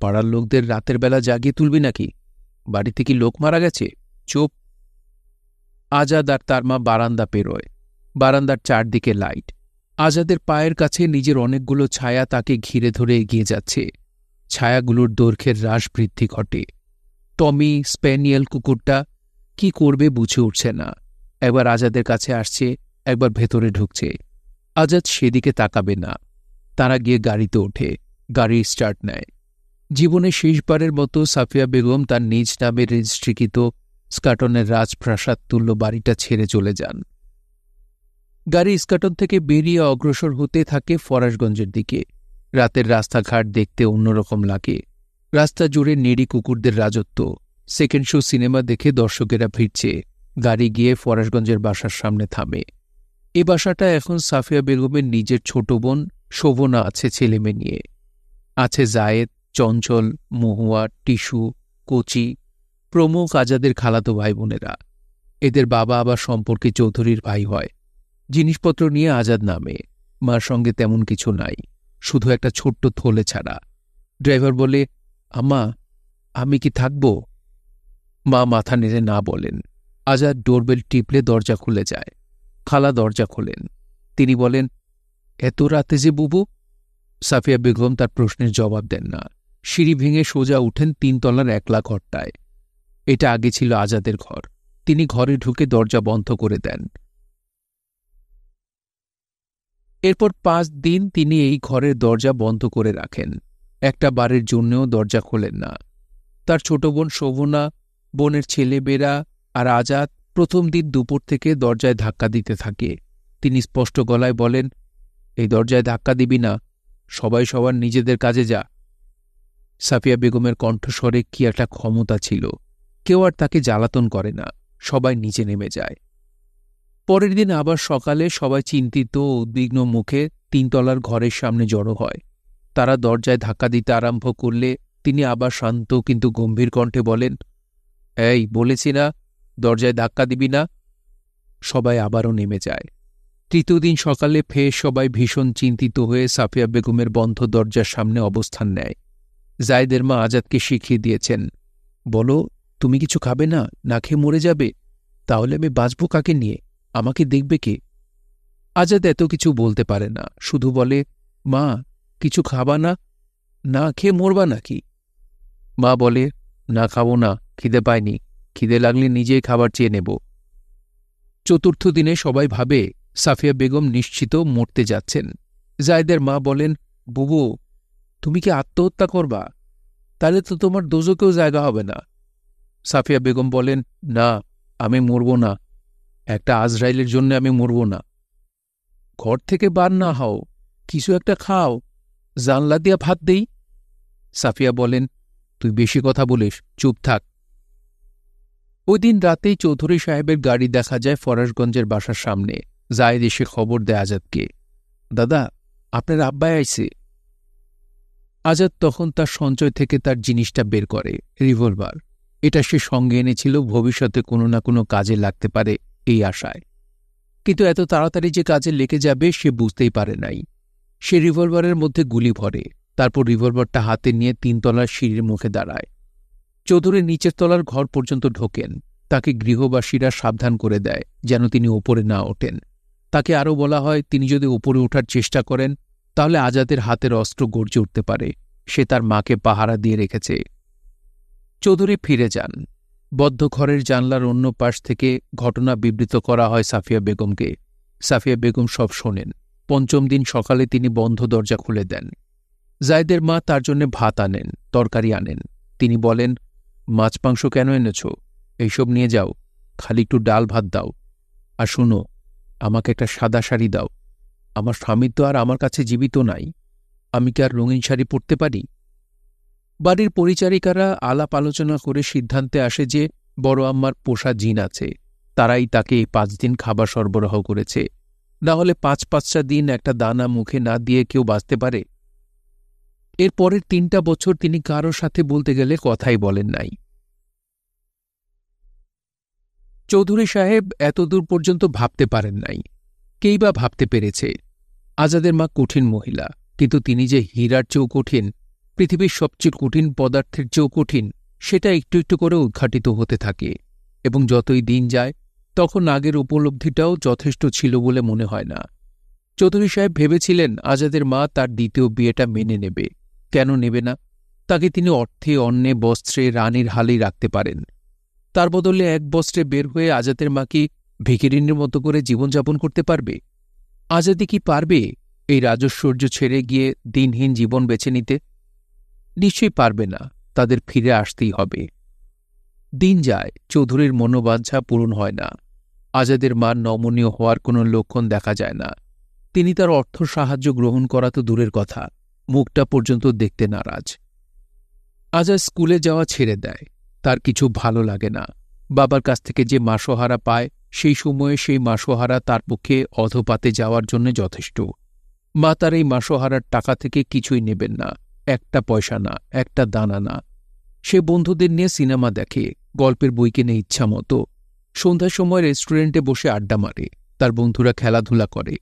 পাড়ার লোকদের রাতের বেলা জাগিয়ে তুলবি নাকি? বাড়িতে কি লোক মারা গেছে? চুপ। আজাদ আর তার মা বারান্দা পেরোয়। বারান্দার চারদিকে লাইট। আজাদের পায়ের কাছে নিজের অনেকগুলো ছায়া তাকে ঘিরে ধরে এগিয়ে যাচ্ছে। ছায়াগুলোর দৈর্ঘ্যের হ্রাস বৃদ্ধি ঘটে। টমি স্প্যানিয়েল কুকুরটা কি করবে বুঝে উঠছে না। একবার আজাদের কাছে আসছে, একবার ভেতরে ঢুকছে। আজাদ সেদিকে তাকাবে না। তারা গিয়ে গাড়িতে ওঠে, গাড়ি স্টার্ট নেয়। জীবনে শেষবারের মতো সাফিয়া বেগম তার নিজ নামে রেজিস্ট্রিকৃত স্কাটনের রাজপ্রাসাদ তুল্য বাড়িটা ছেড়ে চলে যান। গাড়ি স্কাটন থেকে বেরিয়ে অগ্রসর হতে থাকে ফরাসগঞ্জের দিকে। রাতের রাস্তাঘাট দেখতে অন্যরকম লাগে। রাস্তা জুড়ে নেড়ি কুকুরদের রাজত্ব। সেকেন্ড শো সিনেমা দেখে দর্শকেরা ভিড়ছে। গাড়ি গিয়ে ফরাসগঞ্জের বাসার সামনে থামে। এ বাসাটা এখন সাফিয়া বেগমের নিজের ছোট বোন শোভনা আছে ছেলেমেয়ে নিয়ে। আছে জায়েদ, চঞ্চল, মহুয়া, টিসু, কোচি প্রমুখ আজাদের খালাতো ভাই বোনেরা। এদের বাবা আবার সম্পর্কে চৌধুরীর ভাই হয়। জিনিসপত্র নিয়ে আজাদ নামে। মার সঙ্গে তেমন কিছু নাই, শুধু একটা ছোট্ট থলে ছাড়া। ড্রাইভার বলে, আম্মা, আমি কি থাকব? মা মাথা নেড়ে না বলেন। আজাদ ডোরবেল টিপলে দরজা খুলে যায়। খালা দরজা খোলেন। তিনি বলেন, এত রাতে যে বুবু? সাফিয়া বেগম তার প্রশ্নের জবাব দেন না। সিঁড়ি ভেঙে সোজা উঠেন ৩ তলার একলা ঘরটায়। এটা আগে ছিল আজাদের ঘর। তিনি ঘরে ঢুকে দরজা বন্ধ করে দেন। এরপর ৫ দিন তিনি এই ঘরের দরজা বন্ধ করে রাখেন। একটা বারের জন্যও দরজা খোলেন না। তার ছোট বোন শোভনা, বোনের ছেলেবেরা আর আজাদ প্রথম দিন দুপুর থেকে দরজায় ধাক্কা দিতে থাকে। তিনি স্পষ্ট গলায় বলেন, এই দরজায় ধাক্কা দিবি না, সবাই সবার নিজেদের কাজে যা। সাফিয়া বেগমের কণ্ঠস্বরে কি একটা ক্ষমতা ছিল। কেউ আর তাকে জ্বালাতন করে না, সবাই নিচে নেমে যায়। পরের দিন আবার সকালে সবাই চিন্তিত ও উদ্বিগ্ন মুখে 3 তলার ঘরের সামনে জড়ো হয়। তারা দরজায় ধাক্কা দিতে আরম্ভ করলে তিনি আবার শান্ত কিন্তু গম্ভীর কণ্ঠে বলেন, এই বলেছি না, দরজায় ধাক্কা দিবি না। সবাই আবারও নেমে যায়। তৃতীয় দিন সকালে ফের সবাই ভীষণ চিন্তিত হয়ে সাফিয়া বেগমের বন্ধ দরজার সামনে অবস্থান নেয়। জায়েদের মা আজাদকে শিখিয়ে দিয়েছেন, বলো, তুমি কিছু খাবে না? না খেয়ে মরে যাবে? তাহলে আমি বাঁচব কাকে নিয়ে? আমাকে দেখবে কে? আজাদ এত কিছু বলতে পারে না, শুধু বলে, মা, কিছু খাবা না? না খেয়ে মরবা নাকি? মা বলে, না খাবো না, খিদে পায়নি, খিদে লাগলে নিজেই খাবার চেয়ে নেব। চতুর্থ দিনে সবাই ভাবে সাফিয়া বেগম নিশ্চিত মরতে যাচ্ছেন। জায়েদের মা বলেন, বুবু, তুমি কি আত্মহত্যা করবা? তাহলে তো তোমার দোজকেও জায়গা হবে না। সাফিয়া বেগম বলেন, না, আমি মরব না, একটা আজরাইলের জন্য আমি মরব না। ঘর থেকে বার না হও, কিছু একটা খাও, জানলা দিয়া ভাত দেই। সাফিয়া বলেন, তুই বেশি কথা বলিস, চুপ থাক। ওই দিন রাতেই চৌধুরী সাহেবের গাড়ি দেখা যায় ফরাসগঞ্জের বাসার সামনে। জায়েদ এসে খবর দেয় আজাদকে, দাদা, আপনার আব্বাই আইছে। আজাদ তখন তার সঞ্চয় থেকে তার জিনিসটা বের করে, রিভলভার। এটা সে সঙ্গে এনেছিল ভবিষ্যতে কোনো না কোনো কাজে লাগতে পারে এই আশায়। কিন্তু এত তাড়াতাড়ি যে কাজে লেগে যাবে সে বুঝতেই পারে নাই। সে রিভলভারের মধ্যে গুলি ভরে, তারপর রিভলভারটা হাতে নিয়ে 3 তলার সিঁড়ির মুখে দাঁড়ায়। চৌধুরী নিচের তলার ঘর পর্যন্ত ঢোকেন। তাকে গৃহবাসীরা সাবধান করে দেয় যেন তিনি ওপরে না ওঠেন। তাকে আরও বলা হয়, তিনি যদি ওপরে ওঠার চেষ্টা করেন তাহলে আজাদের হাতের অস্ত্র গর্জে উঠতে পারে। সে তার মাকে পাহারা দিয়ে রেখেছে। চৌধুরী ফিরে যান। বদ্ধ ঘরের জানলার অন্য পাশ থেকে ঘটনা বিবৃত করা হয় সাফিয়া বেগমকে। সাফিয়া বেগম সব শোনেন। 5ম দিন সকালে তিনি বন্ধ দরজা খুলে দেন। জায়েদের মা তার জন্য ভাত আনেন, তরকারি আনেন। তিনি বলেন, মাছ মাংস কেন এনেছ? এইসব নিয়ে যাও, খালি একটু ডাল ভাত দাও। আর শুনো, আমাকে একটা সাদা শাড়ি দাও। আমার স্বামী তো আর আমার কাছে জীবিত নাই, আমি কি আর রঙিন শাড়ি পরতে পারি? বাড়ির পরিচারিকারা আলাপ আলোচনা করে সিদ্ধান্তে আসে যে বড় আম্মার পোষা জিন আছে, তারাই তাকে এই 5 দিন খাবার সরবরাহ করেছে। না হলে 5-5টা দিন একটা দানা মুখে না দিয়ে কেউ বাঁচতে পারে? এর পরের 3টা বছর তিনি কারো সাথে বলতে গেলে কথাই বলেন নাই। চৌধুরী সাহেব এতদূর পর্যন্ত ভাবতে পারেন নাই। কেই বা ভাবতে পেরেছে? আজাদের মা কঠিন মহিলা, কিন্তু তিনি যে হীরার চেয়েও কঠিন, পৃথিবীর সবচেয়ে কঠিন পদার্থের চেয়েও কঠিন, সেটা একটু একটু করে উদ্ঘাটিত হতে থাকে। এবং যতই দিন যায় তখন আগের উপলব্ধিটাও যথেষ্ট ছিল বলে মনে হয় না। চৌধুরী সাহেব ভেবেছিলেন আজাদের মা তার দ্বিতীয় বিয়েটা মেনে নেবে। কেন নেবে না? তাকে তিনি অর্থে, অন্নে, বস্ত্রে রানীর হালেই রাখতে পারেন। তার বদলে এক বস্ত্রে বের হয়ে আজাদের মা কি ভিখিরিনীর মতো করে জীবনযাপন করতে পারবে? আজাদি কি পারবে এই রাজশ্বর্য ছেড়ে গিয়ে দিনহীন জীবন বেছে নিতে? নিশ্চয়ই পারবে না। তাদের ফিরে আসতেই হবে। দিন যায়, চৌধুরীর মনোবাঞ্ছা পূরণ হয় না। আজাদের মার নমনীয় হওয়ার কোনো লক্ষণ দেখা যায় না। তিনি তার অর্থ সাহায্য গ্রহণ করা তো দূরের কথা, মুখটা পর্যন্ত দেখতে নারাজ। আজাদ স্কুলে যাওয়া ছেড়ে দেয়। তার কিছু ভালো লাগে না। বাবার কাছ থেকে যে মাসোহারা পায় সেই সময়ে সেই মাসোহারা তার পক্ষে অধপাতে যাওয়ার জন্য যথেষ্ট। মা তার এই মাসোহারার টাকা থেকে কিছুই নেবেন না, একটা পয়সা না, একটা দানা না। সে বন্ধুদের নিয়ে সিনেমা দেখে, গল্পের বই কিনে ইচ্ছা মতো। সন্ধ্যার সময় রেস্টুরেন্টে বসে আড্ডা মারে। তার বন্ধুরা খেলাধুলা করে।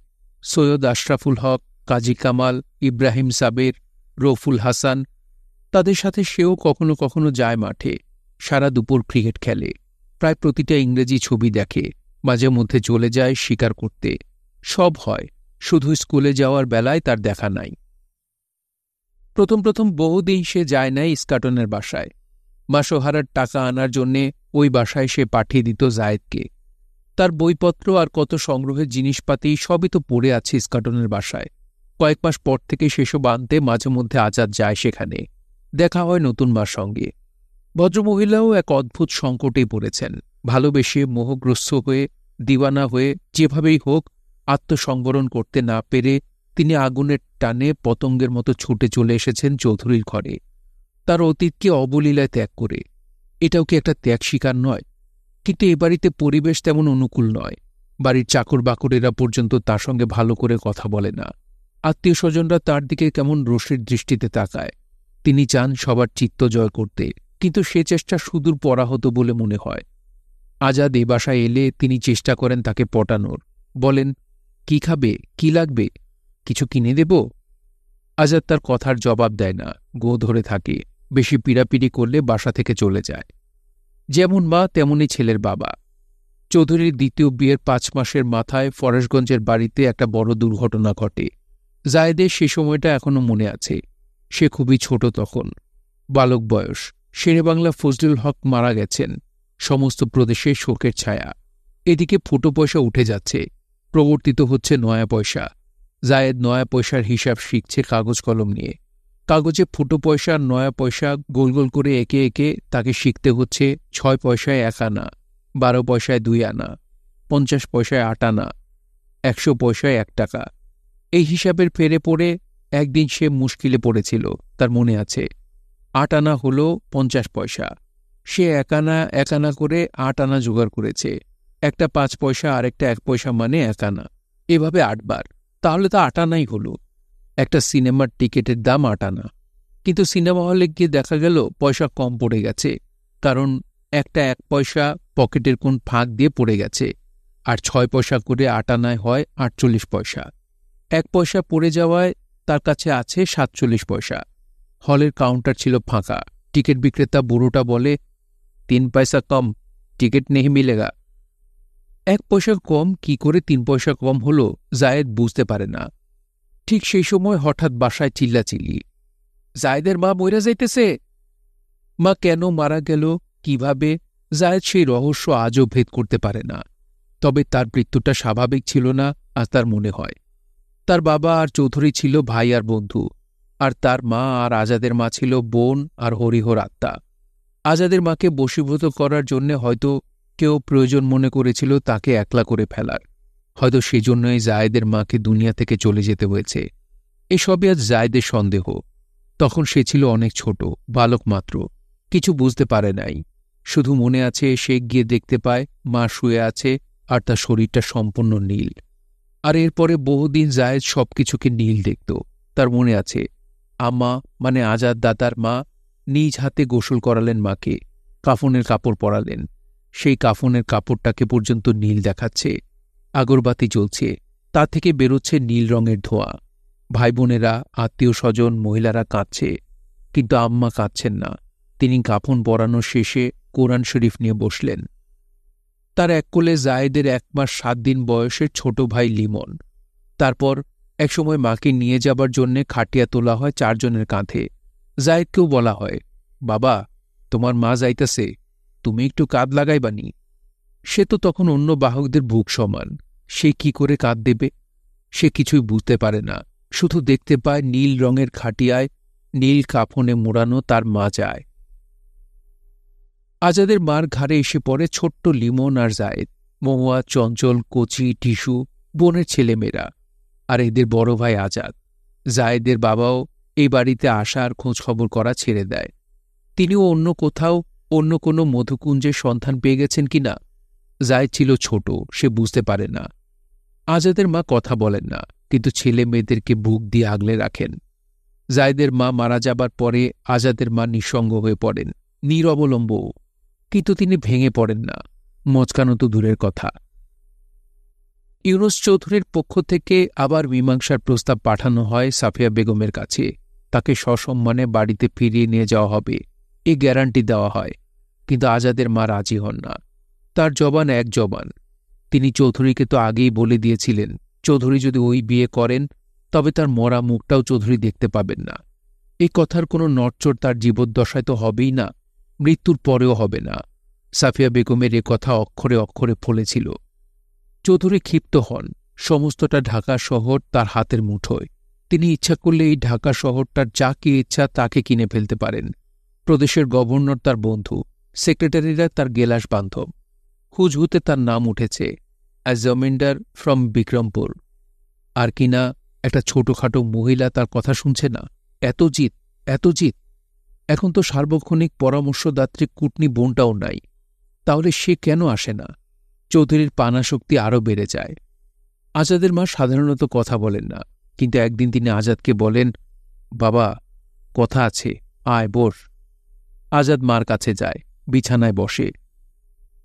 সৈয়দ আশরাফুল হক, কাজী কামাল, ইব্রাহিম সাবের, রফুল হাসান, তাদের সাথে সেও কখনো কখনো যায় মাঠে। সারা দুপুর ক্রিকেট খেলে। প্রায় প্রতিটা ইংরেজি ছবি দেখে। মাঝে মধ্যে চলে যায় শিকার করতে। সব হয়, শুধু স্কুলে যাওয়ার বেলায় তার দেখা নাই। প্রথম প্রথম বহুদিন সে যায় নাই ইস্কাটনের বাসায়। মাসোহারার টাকা আনার জন্যে ওই বাসায় সে পাঠিয়ে দিত জায়েদকে। তার বইপত্র আর কত সংগ্রহের জিনিসপাতি সবই তো পড়ে আছে ইস্কাটনের বাসায়। কয়েক মাস পর থেকে সেসব আনতে মাঝে মধ্যে আজাদ যায় সেখানে। দেখা হয় নতুন মার সঙ্গে। ভদ্রমহিলাও এক অদ্ভুত সংকটেই পড়েছেন। ভালোবেসে মোহগ্রস্ত হয়ে, দিওয়ানা হয়ে, যেভাবেই হোক আত্মসংবরণ করতে না পেরে তিনি আগুনের টানে পতঙ্গের মতো ছুটে চলে এসেছেন চৌধুরীর ঘরে, তার অতীতকে অবলীলায় ত্যাগ করে। এটাও কি একটা ত্যাগ স্বীকার নয়? কিন্তু এ বাড়িতে পরিবেশ তেমন অনুকূল নয়। বাড়ির চাকর বাকরেরা পর্যন্ত তার সঙ্গে ভালো করে কথা বলে না। আত্মীয় স্বজনরা তার দিকে কেমন রোষের দৃষ্টিতে তাকায়। তিনি চান সবার চিত্ত জয় করতে, কিন্তু সে চেষ্টা সুদূর পরাহত বলে মনে হয়। আজাদ এ বাসায় এলে তিনি চেষ্টা করেন তাকে পটানোর। বলেন, কি খাবে, কি লাগবে, কিছু কিনে দেব? আজাদ তার কথার জবাব দেয় না, গো ধরে থাকে। বেশি পীড়াপিড়ি করলে বাসা থেকে চলে যায়। যেমন মা তেমনই ছেলের বাবা। চৌধুরীর দ্বিতীয় বিয়ের 5 মাসের মাথায় ফরেশগঞ্জের বাড়িতে একটা বড় দুর্ঘটনা ঘটে। জায়েদের সে সময়টা এখনো মনে আছে। সে খুবই ছোট তখন, বালক বয়স। শেরেবাংলা ফজলুল হক মারা গেছেন। সমস্ত প্রদেশে শোকের ছায়া। এদিকে ফুটো পয়সা উঠে যাচ্ছে, প্রবর্তিত হচ্ছে নয়া পয়সা। জায়েদ নয়া পয়সার হিসাব শিখছে কাগজ কলম নিয়ে। কাগজে ফুটো পয়সা আর নয়া পয়সা গোল গোল করে একে একে তাকে শিখতে হচ্ছে 6 পয়সায় 1 আনা, 12 পয়সায় 2 আনা, 50 পয়সায় 8 আনা, 100 পয়সায় 1 টাকা। এই হিসাবের ফেরে পড়ে একদিন সে মুশকিলে পড়েছিল, তার মনে আছে। 8 আনা হল 50 পয়সা। সে 1 আনা 1 আনা করে 8 আনা জোগাড় করেছে। একটা 5 পয়সা আর একটা 1 পয়সা মানে 1 আনা। এভাবে 8 বার। তাহলে তো 8 আনাই হল। একটা সিনেমার টিকিটের দাম 8 আনা। কিন্তু সিনেমা হলে গিয়ে দেখা গেল পয়সা কম পড়ে গেছে, কারণ একটা 1 পয়সা পকেটের কোন ফাঁক দিয়ে পড়ে গেছে। আর 6 পয়সা করে 8 আনায় হয় 48 পয়সা। 1 পয়সা পড়ে যাওয়ায় তার কাছে আছে 47 পয়সা। হলের কাউন্টার ছিল ফাঁকা। টিকিট বিক্রেতা বুড়োটা বলে, 3 পয়সা কম, টিকিট নেই মিলেগা। 1 পয়সা কম কি করে 3 পয়সা কম হলো জায়েদ বুঝতে পারে না। ঠিক সেই সময় হঠাৎ বাসায় চিল্লাচিল্লি। জায়েদের মা মইরা যাইতেছে। মা কেন মারা গেল, কিভাবে, জায়েদ সেই রহস্য আজও ভেদ করতে পারে না। তবে তার মৃত্যুটা স্বাভাবিক ছিল না আজ তার মনে হয়। তার বাবা আর চৌধুরী ছিল ভাই আর বন্ধু, আর তার মা আর আজাদের মা ছিল বোন আর হরিহর আত্মা। আজাদের মাকে বশীভূত করার জন্যে হয়তো কেউ প্রয়োজন মনে করেছিল তাকে একলা করে ফেলার। হয়তো সেজন্যই জায়েদের মাকে দুনিয়া থেকে চলে যেতে হয়েছে। এসবই আজ জায়েদের সন্দেহ। তখন সে ছিল অনেক ছোট, বালক মাত্র, কিছু বুঝতে পারে নাই। শুধু মনে আছে সে গিয়ে দেখতে পায় মা শুয়ে আছে আর তার শরীরটা সম্পূর্ণ নীল। আর এরপরে বহুদিন জায়েদ সবকিছুকে নীল দেখত। তার মনে আছে আম্মা মানে আজাদ দাদার মা নিজ হাতে গোসল করালেন মাকে, কাফনের কাপড় পরালেন। সেই কাফনের কাপড়টাকে পর্যন্ত নীল দেখাচ্ছে। আগরবাতি জ্বলছে, তা থেকে বেরোচ্ছে নীল রঙের ধোঁয়া। ভাই বোনেরা, আত্মীয় স্বজন, মহিলারা কাঁদছে, কিন্তু আম্মা কাঁদছেন না। তিনি কাফন পরানো শেষে কোরআন শরীফ নিয়ে বসলেন। তার এক কোলে জায়েদের 1 মাস 7 দিন বয়সের ছোট ভাই লিমন। তারপর একসময় মাকে নিয়ে যাবার জন্যে খাটিয়া তোলা হয় 4 জনের কাঁধে। জায়েদকেও বলা হয়, বাবা তোমার মা যাইতেছে, তুমি একটু কাঁধ লাগাইবানি। সে তো তখন অন্য বাহকদের বুক সমান, সে কি করে কাঁধ দেবে? সে কিছুই বুঝতে পারে না, শুধু দেখতে পায় নীল রঙের খাটিয়ায় নীল কাফনে মোড়ানো তার মা যায়। আজাদের মার ঘাড়ে এসে পড়ে ছোট্ট লিমন আর জায়েদ, মহুয়া, চঞ্চল, কচি, টিসু, বোনের ছেলেমেয়েরা, আর এদের বড় ভাই আজাদ। জায়েদের বাবাও এই বাড়িতে আসা আর খোঁজখবর করা ছেড়ে দেয়। তিনিও অন্য কোথাও অন্য কোনো মধুকুঞ্জের সন্ধান পেয়ে গেছেন কিনা। জায়েদ ছিল ছোট, সে বুঝতে পারে না। আজাদের মা কথা বলেন না, কিন্তু ছেলে মেয়েদেরকে বুক দিয়ে আগলে রাখেন। জায়েদের মা মারা যাবার পরে আজাদের মা নিঃসঙ্গ হয়ে পড়েন, নিরবলম্ব। কিন্তু তিনি ভেঙে পড়েন না, মচকানো তো দূরের কথা। ইউনুস চৌধুরীর পক্ষ থেকে আবার মীমাংসার প্রস্তাব পাঠানো হয় সাফিয়া বেগমের কাছে। তাকে সসম্মানে বাড়িতে ফিরিয়ে নিয়ে যাওয়া হবে, এই গ্যারান্টি দেওয়া হয়। কিন্তু আজাদের মা রাজি হন না। তার জবান এক জবান। তিনি চৌধুরীকে তো আগেই বলে দিয়েছিলেন, চৌধুরী যদি ওই বিয়ে করেন তবে তার মরা মুখটাও চৌধুরী দেখতে পাবেন না। এই কথার কোনো নড়চড় তার জীবদ্দশায় তো হবেই না, মৃত্যুর পরেও হবে না। সাফিয়া বেগমের এ কথা অক্ষরে অক্ষরে ফলেছিল। চৌধুরী ক্ষিপ্ত হন। সমস্তটা ঢাকা শহর তার হাতের মুঠোয়। তিনি ইচ্ছা করলে এই ঢাকা শহরটার যা কি ইচ্ছা তাকে কিনে ফেলতে পারেন। প্রদেশের গভর্নর তার বন্ধু, সেক্রেটারিরা তার গেলাস বান্ধব। হুজহুতে তার নাম উঠেছে, অ্যাজ জমিন্দার ফ্রম বিক্রমপুর। আর কিনা একটা ছোটখাটো মহিলা তার কথা শুনছে না। এত জিত, এত জিত। এখন তো সার্বক্ষণিক পরামর্শদাত্রী কুটনি বোনটাও নাই, তাহলে সে কেন আসে না? চৌধুরীর পানাশক্তি আরও বেড়ে যায়। আজাদের মা সাধারণত কথা বলেন না, কিন্তু একদিন তিনি আজাদকে বলেন, বাবা, কথা আছে, আয় বস। আজাদ মার কাছে যায়, বিছানায় বসে।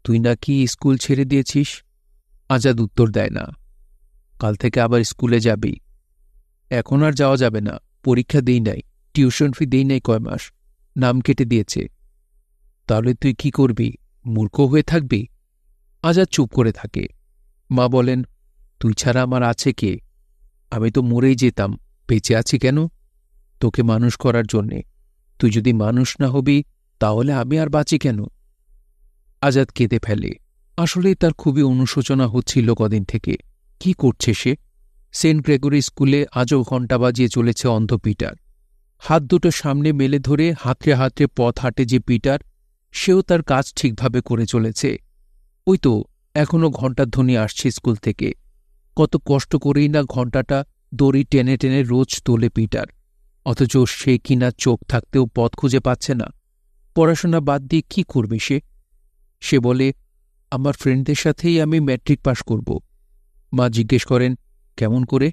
তুই নাকি স্কুল ছেড়ে দিয়েছিস? আজাদ উত্তর দেয় না। কাল থেকে আবার স্কুলে যাবি? এখন আর যাওয়া যাবে না, পরীক্ষা দেই নাই, টিউশন ফি দেই নাই কয় মাস, নাম কেটে দিয়েছে। তাহলে তুই কি করবি? মূর্খ হয়ে থাকবি? আজাদ চুপ করে থাকে। মা বলেন, তুই ছাড়া আমার আছে কে? আমি তো মরেই যেতাম, বেঁচে আছি কেন? তোকে মানুষ করার জন্যে। তুই যদি মানুষ না হবি তাহলে আমি আর বাঁচি কেন? আজাদ কেঁদে ফেলে। আসলেই তার খুবই অনুশোচনা হচ্ছিল কদিন থেকে। কি করছে সে? সেন্ট গ্রেগরি স্কুলে আজও ঘণ্টা বাজিয়ে চলেছে অন্ধ পিটার। হাত দুটো সামনে মেলে ধরে হাতড়ে হাতড়ে পথ হাঁটে যে পিটার, সেও তার কাজ ঠিকভাবে করে চলেছে। ওই তো এখনও ঘণ্টার ধ্বনি আসছে স্কুল থেকে। কত কষ্ট করেই না ঘণ্টাটা দড়ি টেনে টেনে রোজ তোলে পিটার, অথচ সে কিনা চোখ থাকতেও পথ খুঁজে পাচ্ছে না। পড়াশোনা বাদ দিয়ে কি করবে সে? সে বলে, আমার ফ্রেন্ডদের সাথেই আমি ম্যাট্রিক পাশ করব। মা জিজ্ঞেস করেন, কেমন করে?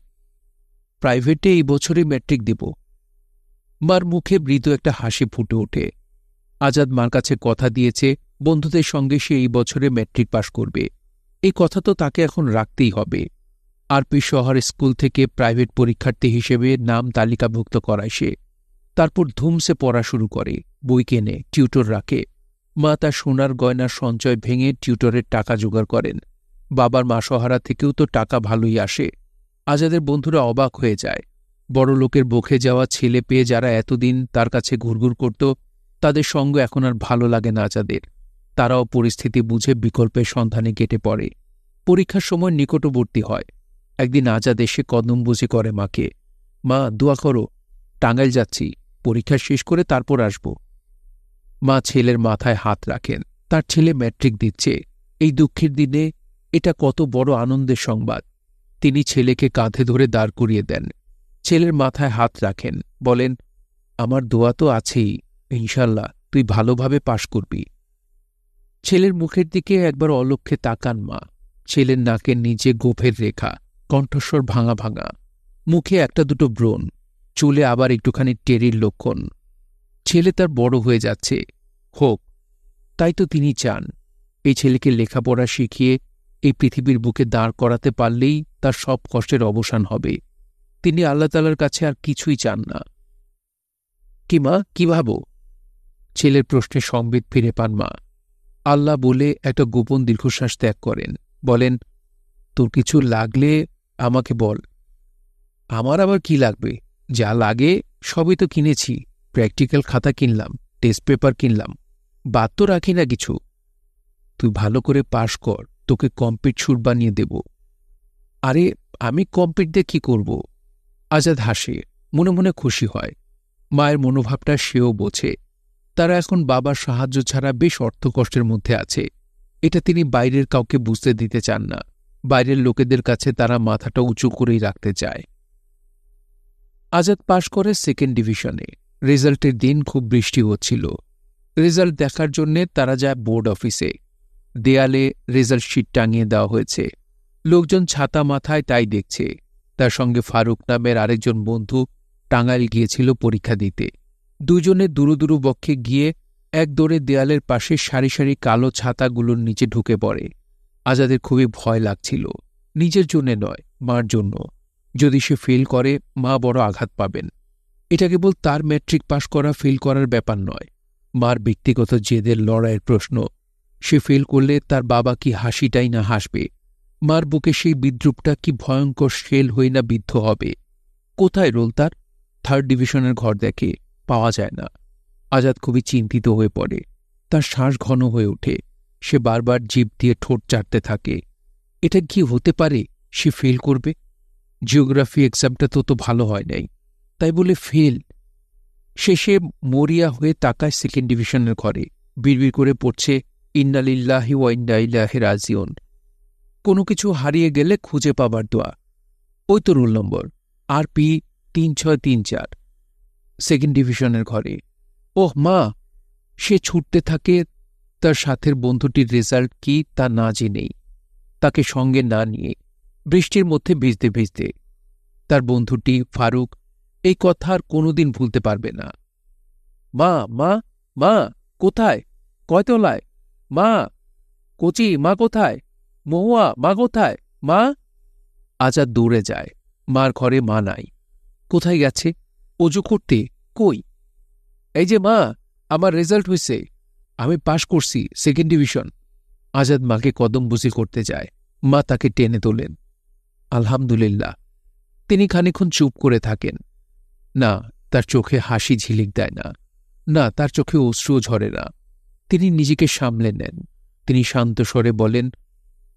প্রাইভেটে এই বছরই ম্যাট্রিক দেব। মার মুখে মৃদু একটা হাসি ফুটে ওঠে। আজাদ মার কাছে কথা দিয়েছে বন্ধুদের সঙ্গে সে এই বছরে ম্যাট্রিক পাশ করবে। এই কথা তো তাকে এখন রাখতেই হবে। আরপি শহর স্কুল থেকে প্রাইভেট পরীক্ষার্থী হিসেবে নাম তালিকাভুক্ত করায় সে। তারপর ধুমসে পড়া শুরু করে, বই কেনে, টিউটর রাখে। মা তার সোনার গয়নার সঞ্চয় ভেঙে টিউটরের টাকা জোগাড় করেন। বাবার মাসহারা থেকেও তো টাকা ভালোই আসে। আজাদের বন্ধুরা অবাক হয়ে যায়। বড় লোকের বকে যাওয়া ছেলে পেয়ে যারা এতদিন তার কাছে ঘুরঘুর করত, তাদের সঙ্গ এখন আর ভালো লাগে না আজাদের। তারাও পরিস্থিতি বুঝে বিকল্পের সন্ধানে কেটে পড়ে। পরীক্ষার সময় নিকটবর্তী হয়। একদিন আজাদ এসে কদমবুঝি করে মাকে, মা দোয়া করো, টাঙ্গাইল যাচ্ছি, পরীক্ষা শেষ করে তারপর আসব। মা ছেলের মাথায় হাত রাখেন। তার ছেলে ম্যাট্রিক দিচ্ছে। এই দুঃখের দিনে এটা কত বড় আনন্দের সংবাদ। তিনি ছেলেকে কাঁধে ধরে দাঁড় করিয়ে দেন, ছেলের মাথায় হাত রাখেন, বলেন, আমার দোয়া তো আছেই, ইনশাল্লাহ তুই ভালোভাবে পাশ করবি। ছেলের মুখের দিকে একবার অলক্ষ্যে তাকান মা। ছেলের নাকের নিচে গোফের রেখা, কণ্ঠস্বর ভাঙা ভাঙা, মুখে একটা দুটো ব্রণ, চুলে আবার একটুখানি টেরির লক্ষণ। ছেলে তার বড় হয়ে যাচ্ছে, হোক, তাই তো তিনি চান। এই ছেলেকে লেখাপড়া শিখিয়ে এই পৃথিবীর বুকে দাঁড় করাতে পারলেই তার সব কষ্টের অবসান হবে। তিনি আল্লাহ তাআলার কাছে আর কিছুই চান না। কি মা, কি ভাবো? ছেলের প্রশ্নে সংবেদ ফিরে পান মা। আল্লাহ বলে একটা গোপন দীর্ঘশ্বাস ত্যাগ করেন, বলেন, তোর কিছু লাগলে আমাকে বল। আমার আবার কি লাগবে? যা লাগে সবই তো কিনেছি। প্র্যাকটিক্যাল খাতা কিনলাম, টেস্ট পেপার কিনলাম, বাদ তো রাখি না কিছু। তুই ভালো করে পাশ কর, তোকে কমপ্লিট শুট বানিয়ে দেব। আরে আমি কমপ্লিট দিয়ে কি করব? আজাদ হাসে, মনে মনে খুশি হয়। মায়ের মনোভাবটা সেও বোঝে। তারা এখন বাবার সাহায্য ছাড়া বেশ অর্থকষ্টের মধ্যে আছে। এটা তিনি বাইরের কাউকে বুঝতে দিতে চান না। বাইরের লোকেদের কাছে তারা মাথাটা উঁচু করেই রাখতে চায়। আজাদ পাশ করে সেকেন্ড ডিভিশনে। রেজাল্টের দিন খুব বৃষ্টি হচ্ছিল। রেজাল্ট দেখার জন্যে তারা যায় বোর্ড অফিসে। দেয়ালে রেজাল্ট শিট টাঙিয়ে দেওয়া হয়েছে। লোকজন ছাতা মাথায় তাই দেখছে। তার সঙ্গে ফারুক নামের আরেকজন বন্ধু টাঙ্গাইল গিয়েছিল পরীক্ষা দিতে। দুজনে দুরু দুরু বক্ষে গিয়ে এক দৌড়ে দেয়ালের পাশে সারি সারি কালো ছাতাগুলোর নিচে ঢুকে পড়ে। আজাদের খুবই ভয় লাগছিল, নিজের জন্যে নয়, মার জন্য। যদি সে ফেল করে মা বড় আঘাত পাবেন। এটা কেবল তার ম্যাট্রিক পাশ করা ফেল করার ব্যাপার নয়, মার ব্যক্তিগত জেদের লড়াইয়ের প্রশ্ন। সে ফেল করলে তার বাবা কি হাসিটাই না হাসবে? মার বুকে সেই বিদ্রুপটা কি ভয়ঙ্কর শেল হয়ে না বিদ্ধ হবে? কোথায় রোল তার? থার্ড ডিভিশনের ঘর দেখে, পাওয়া যায় না। আজাদ খুবই চিন্তিত হয়ে পড়ে। তার শ্বাস ঘন হয়ে ওঠে। সে বারবার জিভ দিয়ে ঠোঁট চাটতে থাকে। এটা কি হতে পারে সে ফেল করবে? জিওগ্রাফি এক্সামটা তো ভালো হয় নাই, তাই বলে ফেল? শেষে মরিয়া হয়ে তাকায় সেকেন্ড ডিভিশনের ঘরে। বিড়বিড় করে পড়ছে, ইন্না লিল্লাহি ওয়া ইন্না ইলাইহি রাজিউন। কোনো কিছু হারিয়ে গেলে খুঁজে পাবার দোয়া। ওই তো রোল নম্বর, RP 3634, সেকেন্ড ডিভিশনের ঘরে। ওহ মা! সে ছুটতে থাকে তার সাথের বন্ধুটির রেজাল্ট কি তা না জেনেই, তাকে সঙ্গে না নিয়ে, বৃষ্টির মধ্যে ভিজতে ভিজতে। তার বন্ধুটি ফারুক এই কথা আর কোনোদিন ভুলতে পারবে না। মা, মা, মা, কোথায়? কয়তলায়? মা, কচি মা কোথায়? মহুয়া মা কোথায়? মা! আজাদ দৌড়ে যায়। মার ঘরে মা নাই। কোথায় গেছে? অজু করতে? কই? এই যে মা, আমার রেজাল্ট হয়েছে, আমি পাশ করছি, 2nd ডিভিশন। আজাদ মাকে কদমবুসি করতে যায়। মা তাকে টেনে তোলেন। আলহামদুলিল্লাহ। তিনি খানিকক্ষণ চুপ করে থাকেন। না, তার চোখে হাসি ঝিলিক দেয় না, না তার চোখে অশ্রুও ঝরে না। তিনি নিজেকে সামলে নেন। তিনি শান্ত স্বরে বলেন,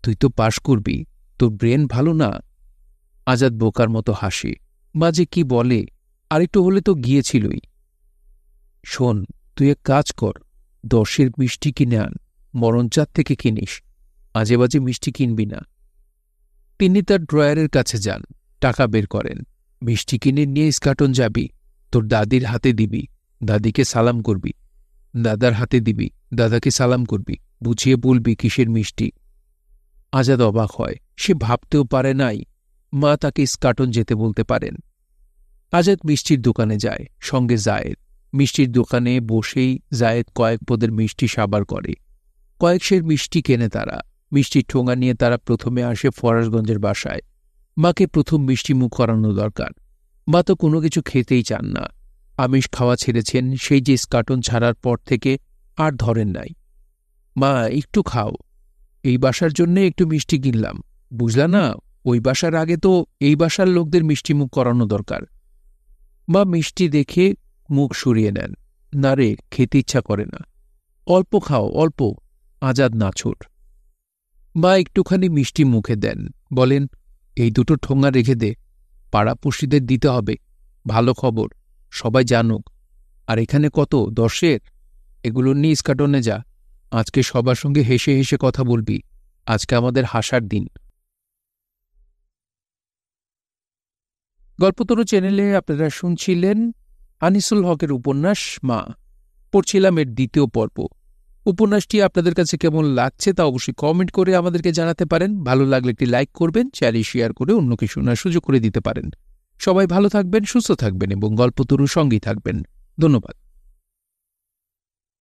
তুই তো পাশ করবি, তোর ব্রেন ভালো না। আজাদ বোকার মতো হাসে। মা যে কি বলে, আরেকটু হলে তো গিয়েছিলই। শোন, তুই এক কাজ কর, 10-এর মিষ্টি কিনে আন, মরণচাঁদ থেকে কিনিস, আজে বাজে মিষ্টি কিনবি না। তিনি তার ড্রয়ারের কাছে যান, টাকা বের করেন। মিষ্টি কিনে নিয়ে ইস্কাটন যাবি, তোর দাদির হাতে দিবি, দাদিকে সালাম করবি, দাদার হাতে দিবি, দাদাকে সালাম করবি, বুঝিয়ে বলবি কিসের মিষ্টি। আজাদ অবাক হয়। সে ভাবতেও পারে নাই মা তাকে ইস্কাটন যেতে বলতে পারেন। আজাদ মিষ্টির দোকানে যায়, সঙ্গে জায়েদ। মিষ্টির দোকানে বসেই জায়েদ কয়েক পদের মিষ্টি সাবার করে। কয়েক সের মিষ্টি কেনে তারা। মিষ্টির ঠোঙা নিয়ে তারা প্রথমে আসে ফরাসগঞ্জের বাসায়। মাকে প্রথম মিষ্টি মুখ করানো দরকার। মা তো কোনো কিছু খেতেই চান না। আমিষ খাওয়া ছেড়েছেন সেই যে ইস্কাটন ছাড়ার পর থেকে, আর ধরেন নাই। মা, একটু খাও, এই বাসার জন্যে একটু মিষ্টি কিনলাম, বুঝলা না? ওই বাসার আগে তো এই বাসার লোকদের মিষ্টি মুখ করানো দরকার। মা মিষ্টি দেখে মুখ সরিয়ে নেন। না রে, খেতে ইচ্ছা করে না। অল্প খাও, অল্প। আজাদ নাছোড়। মা একটুখানি মিষ্টি মুখে দেন, বলেন, এই দুটো ঠোঙা রেখে দে, পাড়াপড়শিদের দিতে হবে, ভালো খবর, সবাই জানুক। আর এখানে কত, 10-এর? এগুলো নিয়ে ইস্কাটনে যা, আজকে সবার সঙ্গে হেসে হেসে কথা বলবি, আজকে আমাদের হাসার দিন। গল্পতরু চ্যানেলে আপনারা শুনছিলেন আনিসুল হকের উপন্যাস মা। পড়ছিলাম এর 2য় পর্ব। উপন্যাসটি আপনাদের কাছে কেমন লাগছে তা অবশ্যই কমেন্ট করে আমাদেরকে জানাতে পারেন। ভালো লাগলে একটি লাইক করবেন, চ্যানেল শেয়ার করে অন্যকে শোনার সুযোগ করে দিতে পারেন। সবাই ভালো থাকবেন, সুস্থ থাকবেন এবং গল্পতরুর সঙ্গেই থাকবেন। ধন্যবাদ।